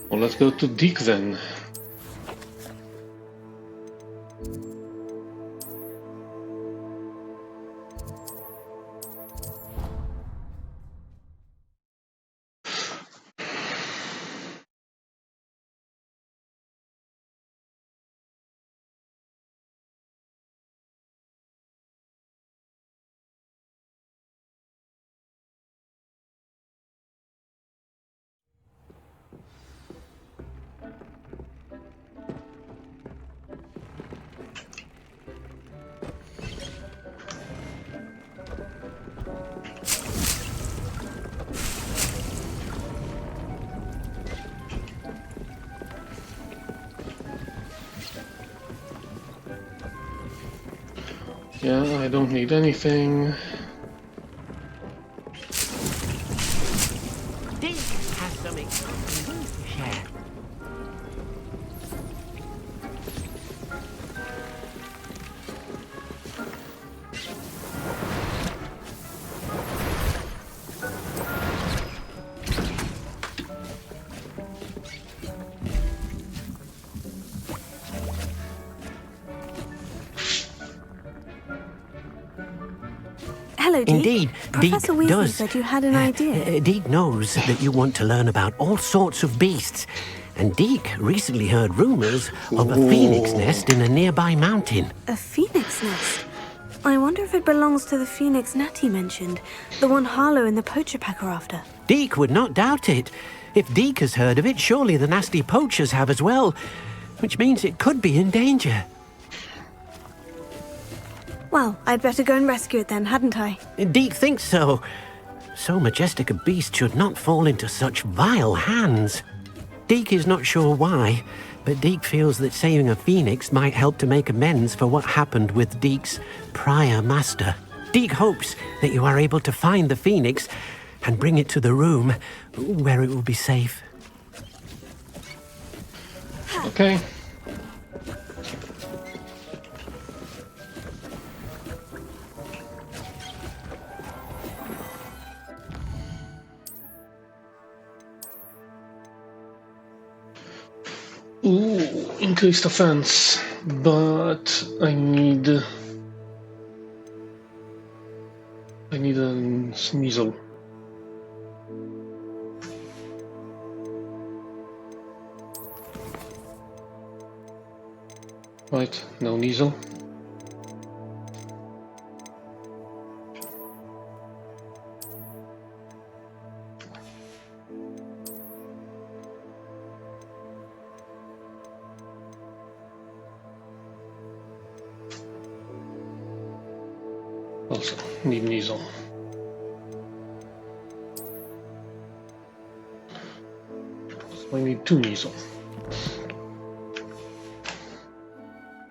Well, let's go to Deke then. Yeah, I don't need anything. Deke has some exciting news to share. Hello, Deke. Indeed, Professor Deke Weasley does. said you had an idea. Deke knows that you want to learn about all sorts of beasts, and Deke recently heard rumors of a phoenix nest in a nearby mountain. A phoenix nest? I wonder if it belongs to the phoenix Natty mentioned, the one Harlow and the poacher pack are after. Deke would not doubt it. If Deke has heard of it, surely the nasty poachers have as well, which means it could be in danger. Well, I'd better go and rescue it then, hadn't I? Deke thinks so. So majestic a beast should not fall into such vile hands. Deke is not sure why, but Deke feels that saving a phoenix might help to make amends for what happened with Deke's prior master. Deke hopes that you are able to find the phoenix and bring it to the room where it will be safe. Okay. Ooh, increased offense, but I need a sneasel. Right, no Niesel. Also, need Nizel. So I need 2 Nizel.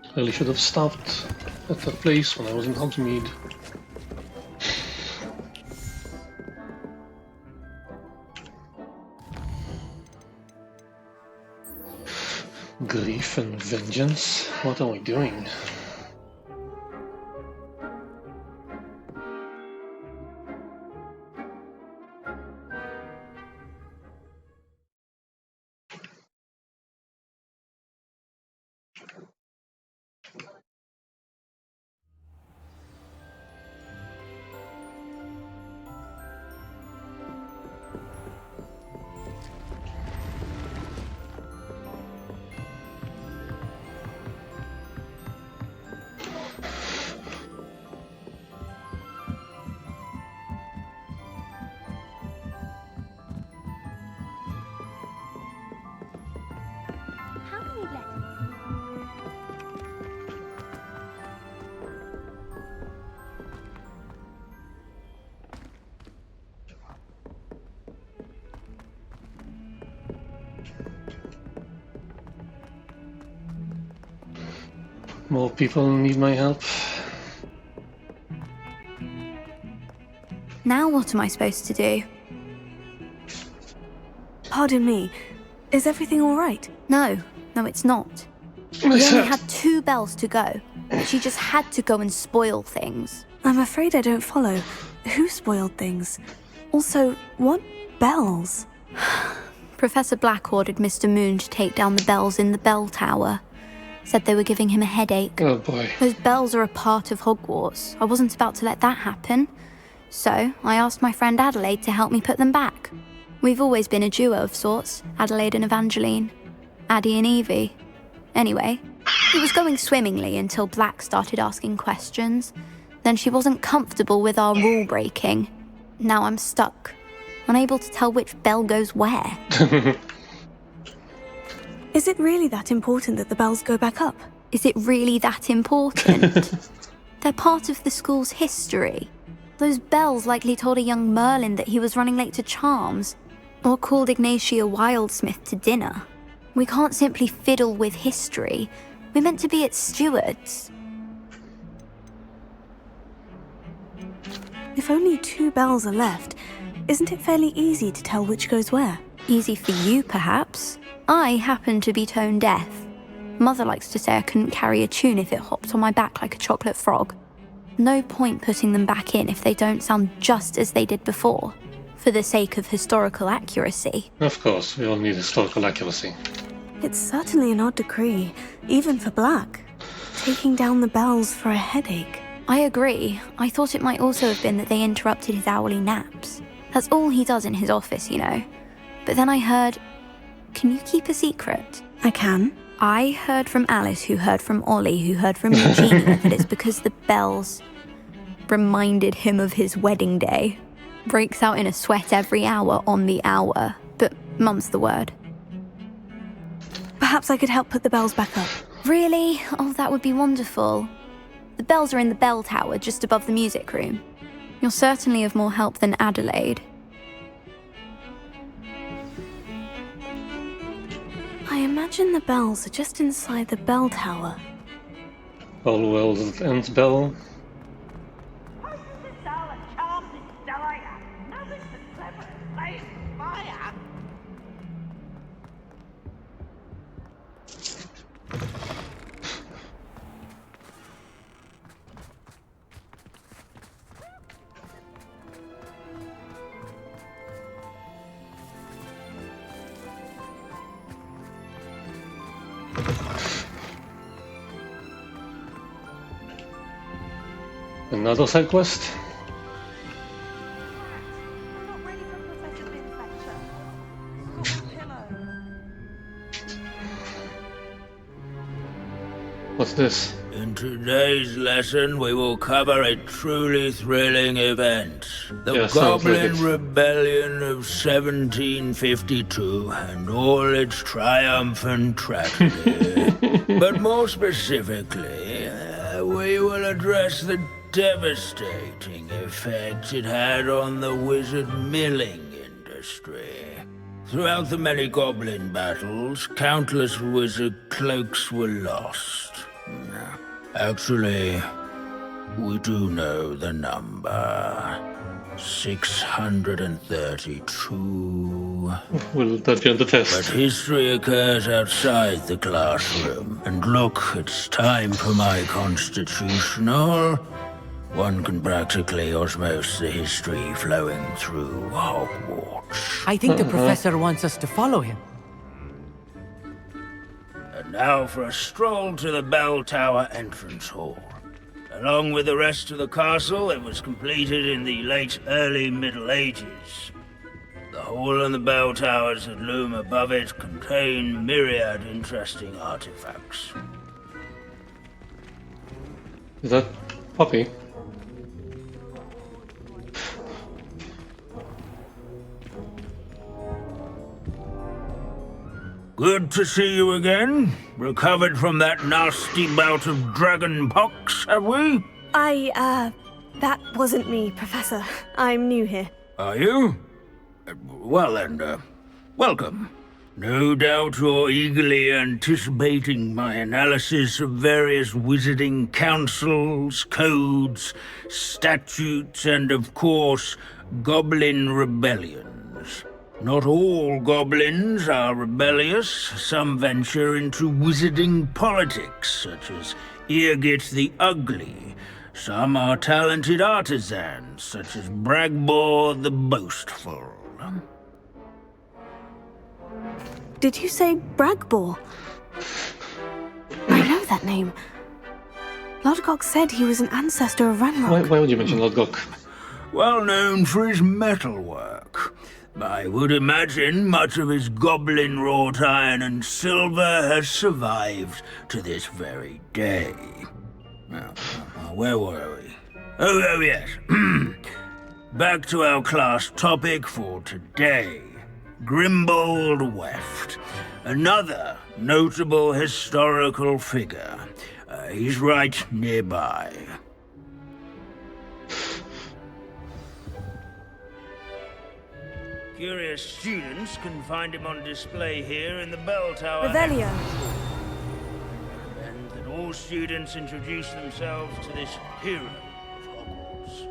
I really should have stopped at that place when I was in Hogsmeade. Grief and vengeance? What are we doing? More people need my help. Now what am I supposed to do? Pardon me, is everything all right? No, it's not. We only had 2 bells to go, but she just had to go and spoil things. I'm afraid I don't follow. Who spoiled things? Also, what bells? Professor Black ordered Mr. Moon to take down the bells in the bell tower. Said they were giving him a headache. Oh boy. Those bells are a part of Hogwarts. I wasn't about to let that happen. So, I asked my friend Adelaide to help me put them back. We've always been a duo of sorts, Adelaide and Evangeline. Addie and Evie. Anyway, it was going swimmingly until Black started asking questions. Then she wasn't comfortable with our rule breaking. Now I'm stuck, unable to tell which bell goes where. Is it really that important that the bells go back up? Is it really that important? They're part of the school's history. Those bells likely told a young Merlin that he was running late to Charms, or called Ignatia Wildsmith to dinner. We can't simply fiddle with history. We're meant to be its stewards. If only 2 bells are left, isn't it fairly easy to tell which goes where? Easy for you, perhaps. I happen to be tone deaf. Mother likes to say I couldn't carry a tune if it hopped on my back like a chocolate frog. No point putting them back in if they don't sound just as they did before, for the sake of historical accuracy. Of course, we all need historical accuracy. It's certainly an odd decree, even for Black. Taking down the bells for a headache. I agree. I thought it might also have been that they interrupted his hourly naps. That's all he does in his office, you know. But then I heard... Can you keep a secret? I can. I heard from Alice, who heard from Ollie, who heard from Eugenia, that it's because the bells reminded him of his wedding day. Breaks out in a sweat every hour on the hour, but mum's the word. Perhaps I could help put the bells back up. Really? Oh, that would be wonderful. The bells are in the bell tower, just above the music room. You're certainly of more help than Adelaide. I imagine the bells are just inside the bell tower. All wells that ends bell. Another side quest? What's this? In today's lesson, we will cover a truly thrilling event. The Goblin Rebellion of 1752 and all its triumphant tragedy. But more specifically, we will address the devastating effect it had on the wizard milling industry. Throughout the many goblin battles, countless wizard cloaks were lost. Actually, we do know the number. 632. Will that be on the test? But history occurs outside the classroom. And look, it's time for my constitutional. One can practically osmose the history flowing through Hogwarts. I think the professor wants us to follow him. And now for a stroll to the bell tower entrance hall. Along with the rest of the castle, it was completed in the late early Middle Ages. The hall and the bell towers that loom above it contain myriad interesting artifacts. Is that Poppy? Good to see you again. Recovered from that nasty bout of dragon pox, have we? That wasn't me, Professor. I'm new here. Are you? Well then, welcome. No doubt you're eagerly anticipating my analysis of various wizarding councils, codes, statutes, and of course, goblin rebellions. Not all goblins are rebellious. Some venture into wizarding politics, such as Eargit the Ugly. Some are talented artisans, such as Bragbor the Boastful. Did you say Bragbor? I know that name. Lodgok said he was an ancestor of Ranrock. Why would you mention Lodgok? Well known for his metalwork. I would imagine much of his goblin wrought iron and silver has survived to this very day. Now, where were we? Oh yes. Back to our class topic for today. Grimbold Weft. Another notable historical figure. He's right nearby. Curious students can find him on display here in the bell tower. Revelio. And that all students introduce themselves to this hero of Hogwarts.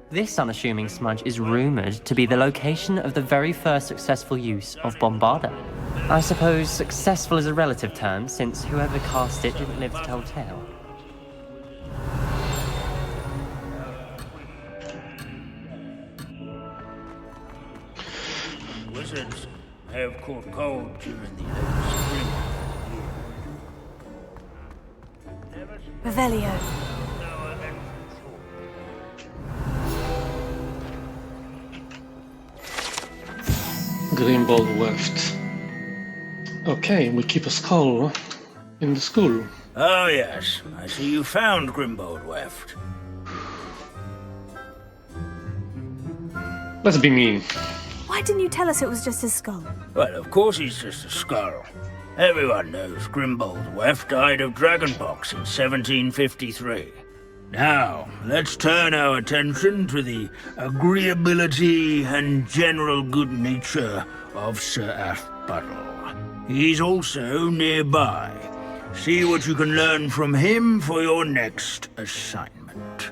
This unassuming smudge is rumored to be the location of the very first successful use of Bombarda. I suppose successful is a relative term, since whoever cast it didn't live to tell tale. Wizards have caught cold during the early spring. Revelio. Grimbold Weft. Okay, we keep a skull in the school. Oh yes, I see you found Grimbold Weft. Let's be mean. Why didn't you tell us it was just his skull? Well, of course he's just a skull. Everyone knows Grimbold Weft died of dragonpox in 1753. Now, let's turn our attention to the agreeability and general good nature of Sir Aphbuttle. He's also nearby. See what you can learn from him for your next assignment.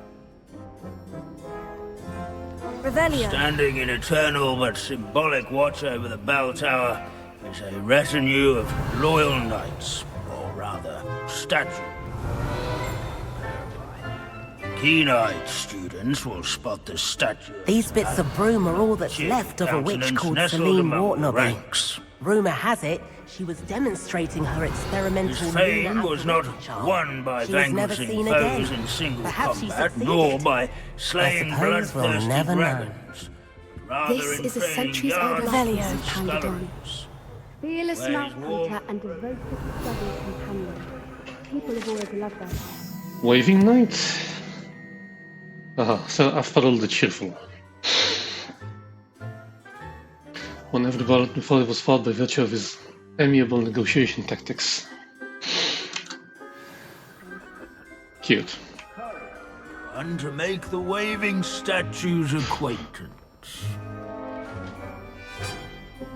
Revelio. Standing in eternal but symbolic watch over the bell tower is a retinue of loyal knights, or rather, statues. Keen-eyed students will spot the statue. These bits of broom are all that's left of a witch called Celine Wartnaby. Rumour has it, she was demonstrating her experimental... His fame was not won by vanquishing foes in single combat, nor by slaying bloodthirsty dragons. This is a centuries-old legend of Pandadon. Fearless mouthcutter and devoted study companion. People have always loved her. Waving Knight? Aha, Sir Aphbuttle the Cheerful. Won every battle before it was fought by virtue of his amiable negotiation tactics. Cute. and to make the waving statue's acquaintance.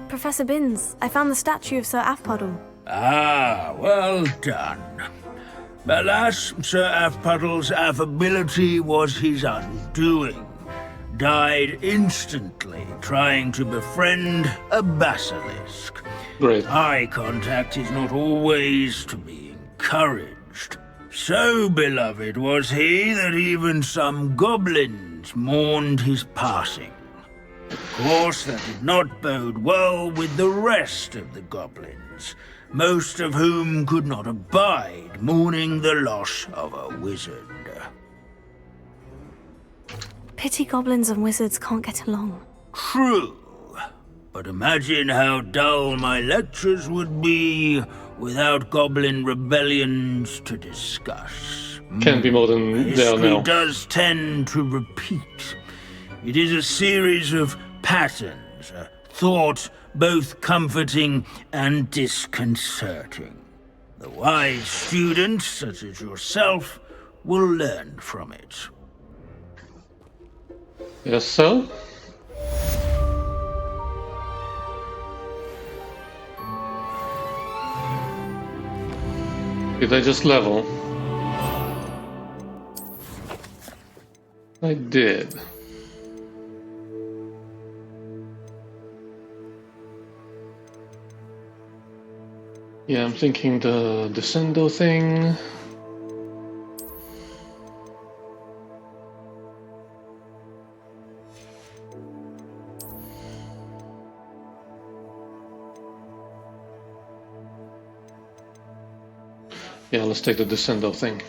Professor Binns, I found the statue of Sir Afpuddle. Ah, well done. Alas, Sir Afpuddle's affability was his undoing. Died instantly trying to befriend a basilisk. Great. Eye contact is not always to be encouraged. So beloved was he that even some goblins mourned his passing. Of course, that did not bode well with the rest of the goblins, most of whom could not abide mourning the loss of a wizard. Pity goblins and wizards can't get along. True, but imagine how dull my lectures would be without goblin rebellions to discuss. Can't be more than they are History now. does tend to repeat. It is a series of patterns, a thought both comforting and disconcerting. The wise students, such as yourself, will learn from it. Yes, sir? Did I just level? I did. Yeah, I'm thinking the Descendo thing. Yeah, let's take the Descendo thing.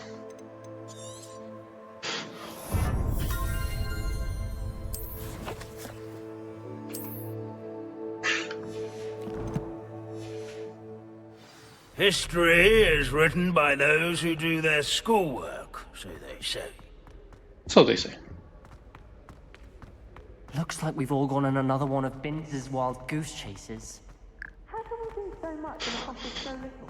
History is written by those who do their schoolwork, so they say. So they say. Looks like we've all gone on another one of Binns' wild goose chases. How can we do so much and accomplish so little?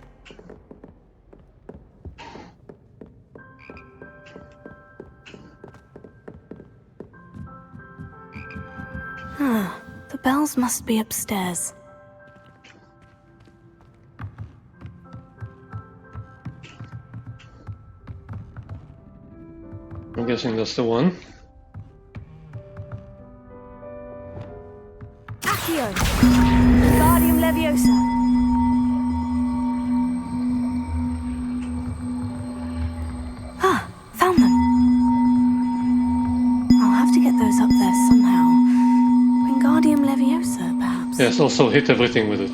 The bells must be upstairs. I'm guessing that's the one. Accio! Wingardium Leviosa! Ah, found them. I'll have to get those up there somehow. Wingardium Leviosa, perhaps? Yes, also hit everything with it.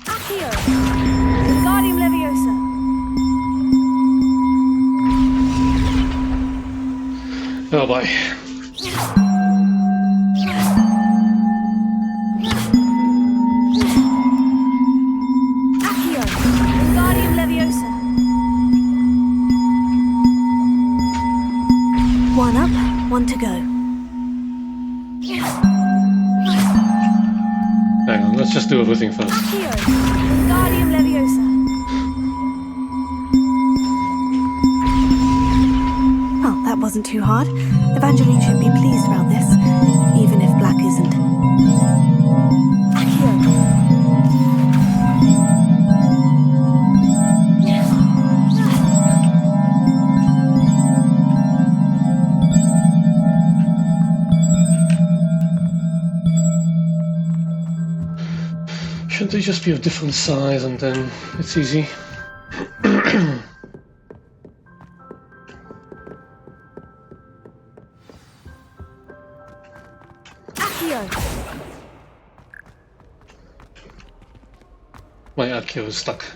Accio! Wingardium Leviosa! Oh boy. Accio! Wingardium Leviosa! One up, one to go. Hang on, let's just do everything first. Accio! Wingardium Leviosa! Oh, that wasn't too hard. Evangeline should be pleased about this, even if Black isn't. Accio! Shouldn't they just be of different size and then it's easy? Accio! My Akio is stuck.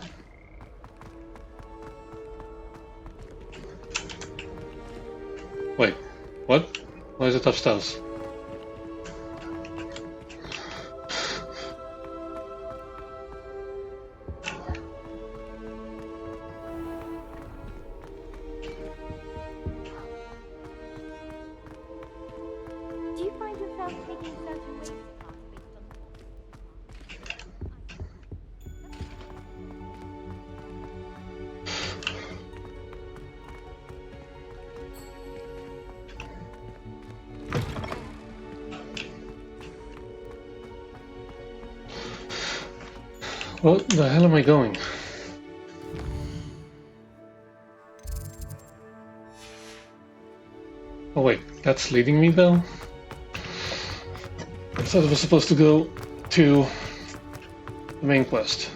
Wait, what? Why is it upstairs? Do you find yourself taking certain risks? Where the hell am I going? Oh wait, that's leading me though? I thought I was supposed to go to the main quest.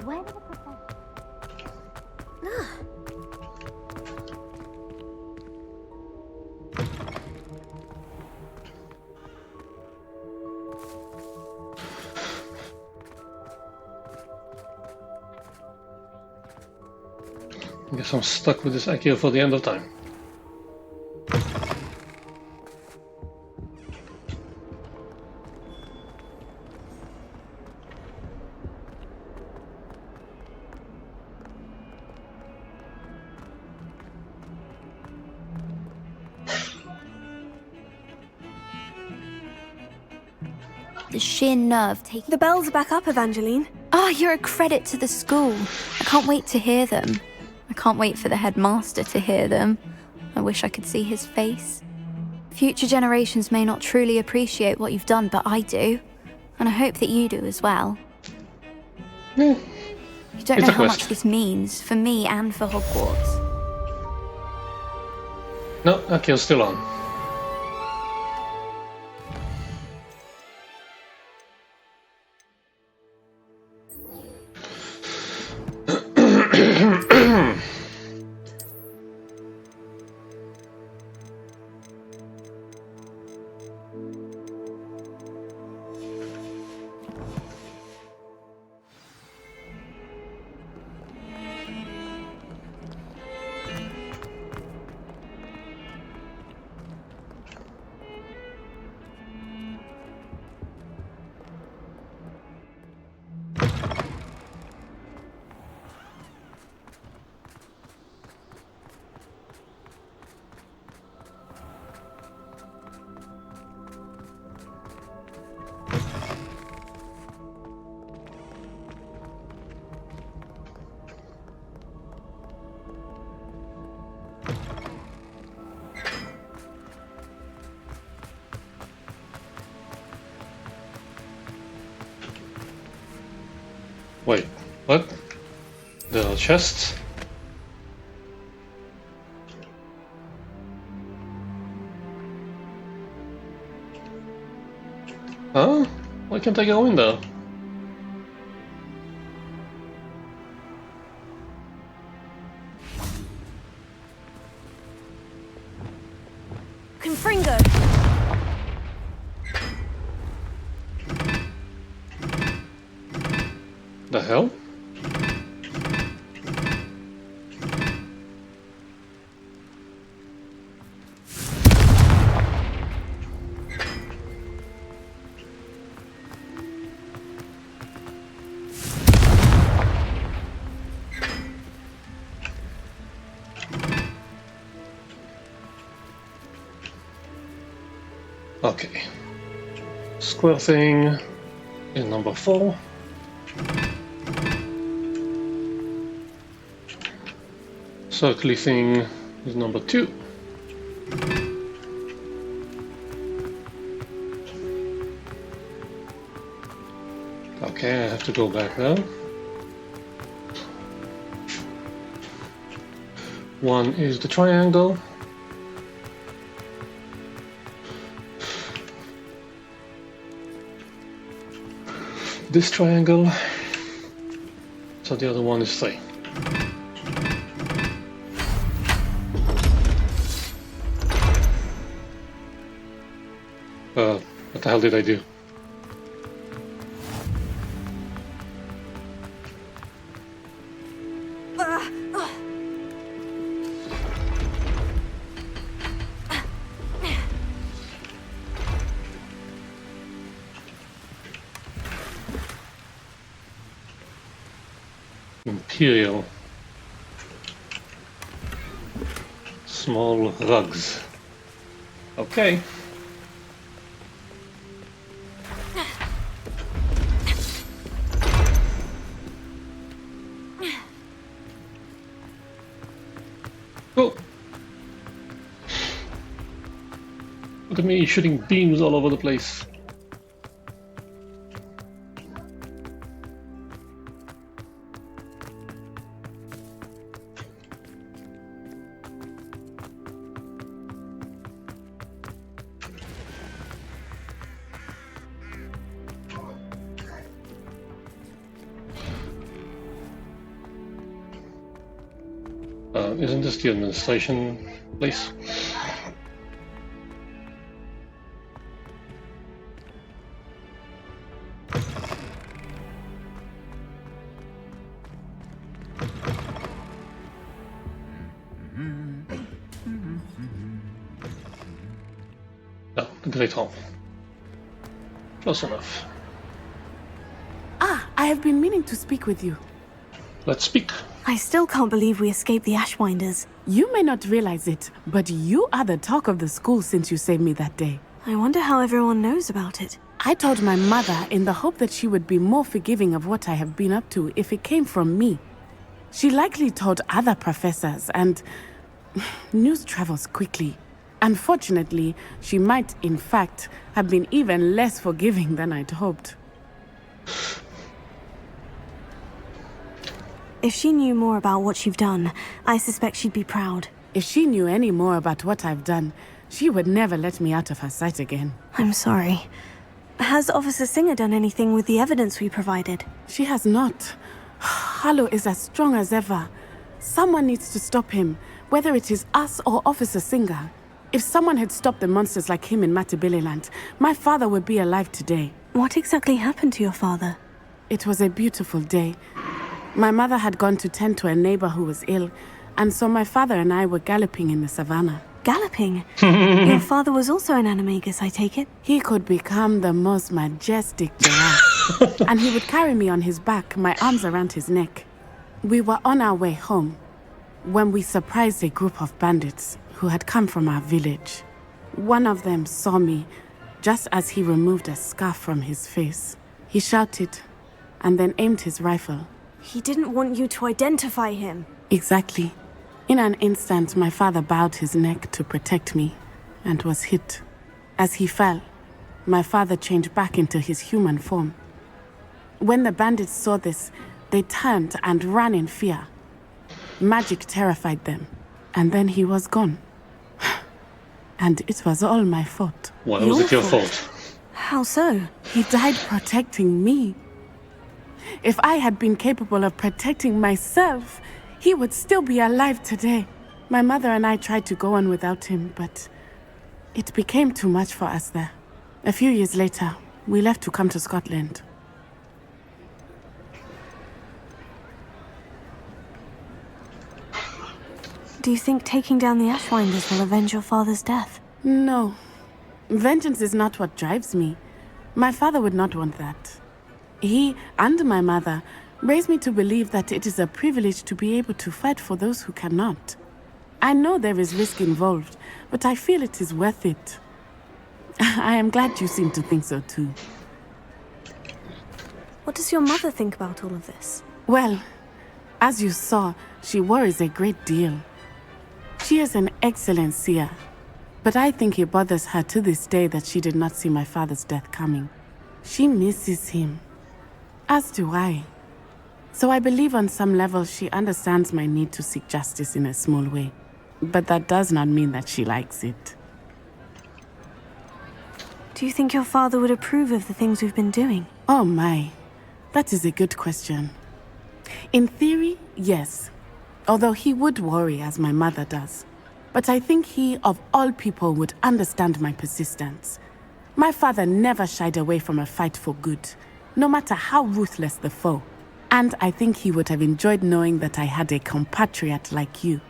Where did the professor? I guess I'm stuck with this Akio for the end of time. The sheer nerve taking... The bells are back up, Evangeline. Oh, you're a credit to the school. I can't wait to hear them. I can't wait for the headmaster to hear them. I wish I could see his face. Future generations may not truly appreciate what you've done, but I do. And I hope that you do as well. You don't know how much this means for me and for Hogwarts. No, Akio's still on. Wait, what? The chests? Huh? Why can't I go in there? Confringo! The hell? Okay. Square thing is number 4. Circly thing is number 2. Okay, I have to go back now. 1 is the triangle. This triangle. So the other one is 3. What the hell did I do? Imperial. Small rugs. Okay. Cool. Look at me shooting beams all over the place. Isn't this the administration place? No, the Great Hall. Close enough. Ah, I have been meaning to speak with you. Let's speak. I still can't believe we escaped the Ashwinders. You may not realize it, but you are the talk of the school since you saved me that day. I wonder how everyone knows about it. I told my mother in the hope that she would be more forgiving of what I have been up to if it came from me. She likely told other professors, and news travels quickly. Unfortunately, she might, in fact, have been even less forgiving than I'd hoped. If she knew more about what you've done, I suspect she'd be proud. If she knew any more about what I've done, she would never let me out of her sight again. I'm sorry. Has Officer Singer done anything with the evidence we provided? She has not. Harlow is as strong as ever. Someone needs to stop him, whether it is us or Officer Singer. If someone had stopped the monsters like him in Matabeleland, my father would be alive today. What exactly happened to your father? It was a beautiful day. My mother had gone to tend to a neighbor who was ill, and so my father and I were galloping in the savannah. Galloping? Your father was also an animagus, I take it? He could become the most majestic giraffe, and he would carry me on his back, my arms around his neck. We were on our way home when we surprised a group of bandits who had come from our village. One of them saw me just as he removed a scarf from his face. He shouted and then aimed his rifle. He didn't want you to identify him. Exactly. In an instant, my father bowed his neck to protect me and was hit. As he fell, my father changed back into his human form. When the bandits saw this, they turned and ran in fear. Magic terrified them, and then he was gone. And it was all my fault. Why was it your fault? How so? He died protecting me. If I had been capable of protecting myself, he would still be alive today. My mother and I tried to go on without him, but it became too much for us there. A few years later, we left to come to Scotland. Do you think taking down the Ashwinders will avenge your father's death? No. Vengeance is not what drives me. My father would not want that. He and my mother raised me to believe that it is a privilege to be able to fight for those who cannot. I know there is risk involved, but I feel it is worth it. I am glad you seem to think so too. What does your mother think about all of this? Well, as you saw, she worries a great deal. She is an excellent seer, but I think it bothers her to this day that she did not see my father's death coming. She misses him. As do I. So I believe on some level she understands my need to seek justice in a small way. But that does not mean that she likes it. Do you think your father would approve of the things we've been doing? Oh my, that is a good question. In theory, yes. Although he would worry as my mother does. But I think he, of all people, would understand my persistence. My father never shied away from a fight for good, no matter how ruthless the foe. And I think he would have enjoyed knowing that I had a compatriot like you.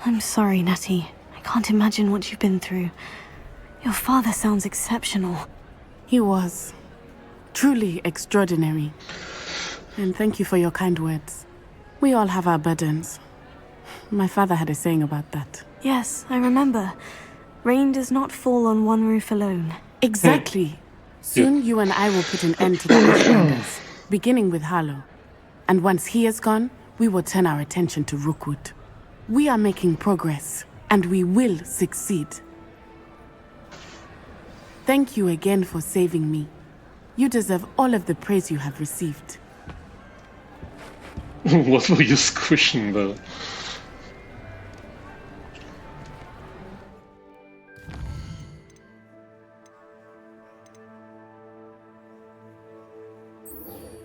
I'm sorry, Natty. I can't imagine what you've been through. Your father sounds exceptional. He was. Truly extraordinary. And thank you for your kind words. We all have our burdens. My father had a saying about that. Yes, I remember. Rain does not fall on one roof alone. Exactly. Soon you and I will put an end to the Ashlanders, beginning with Harlow. And once he is gone, we will turn our attention to Rookwood. We are making progress, and we will succeed. Thank you again for saving me. You deserve all of the praise you have received. What were you squishing though?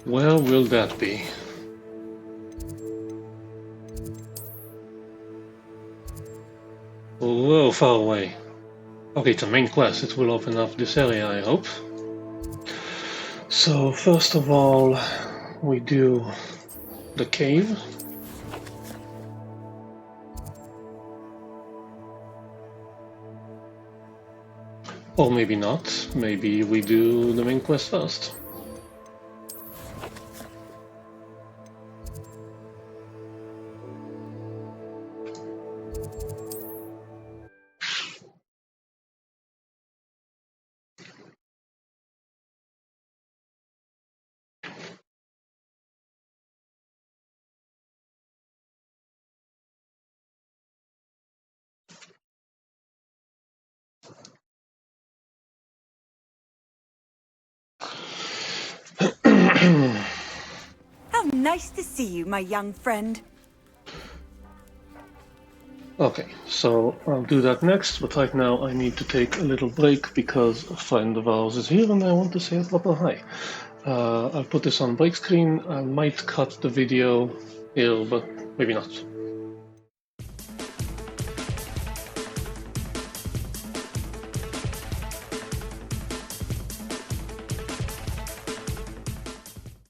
Where will that be? A little far away. Okay, it's a main quest. It will open up this area, I hope. So, first of all, we do the cave. Or maybe not. Maybe we do the main quest first. How nice to see you, my young friend. Okay, so I'll do that next, but right now I need to take a little break because a friend of ours is here and I want to say a proper hi. I'll put this on break screen. I might cut the video here, but maybe not.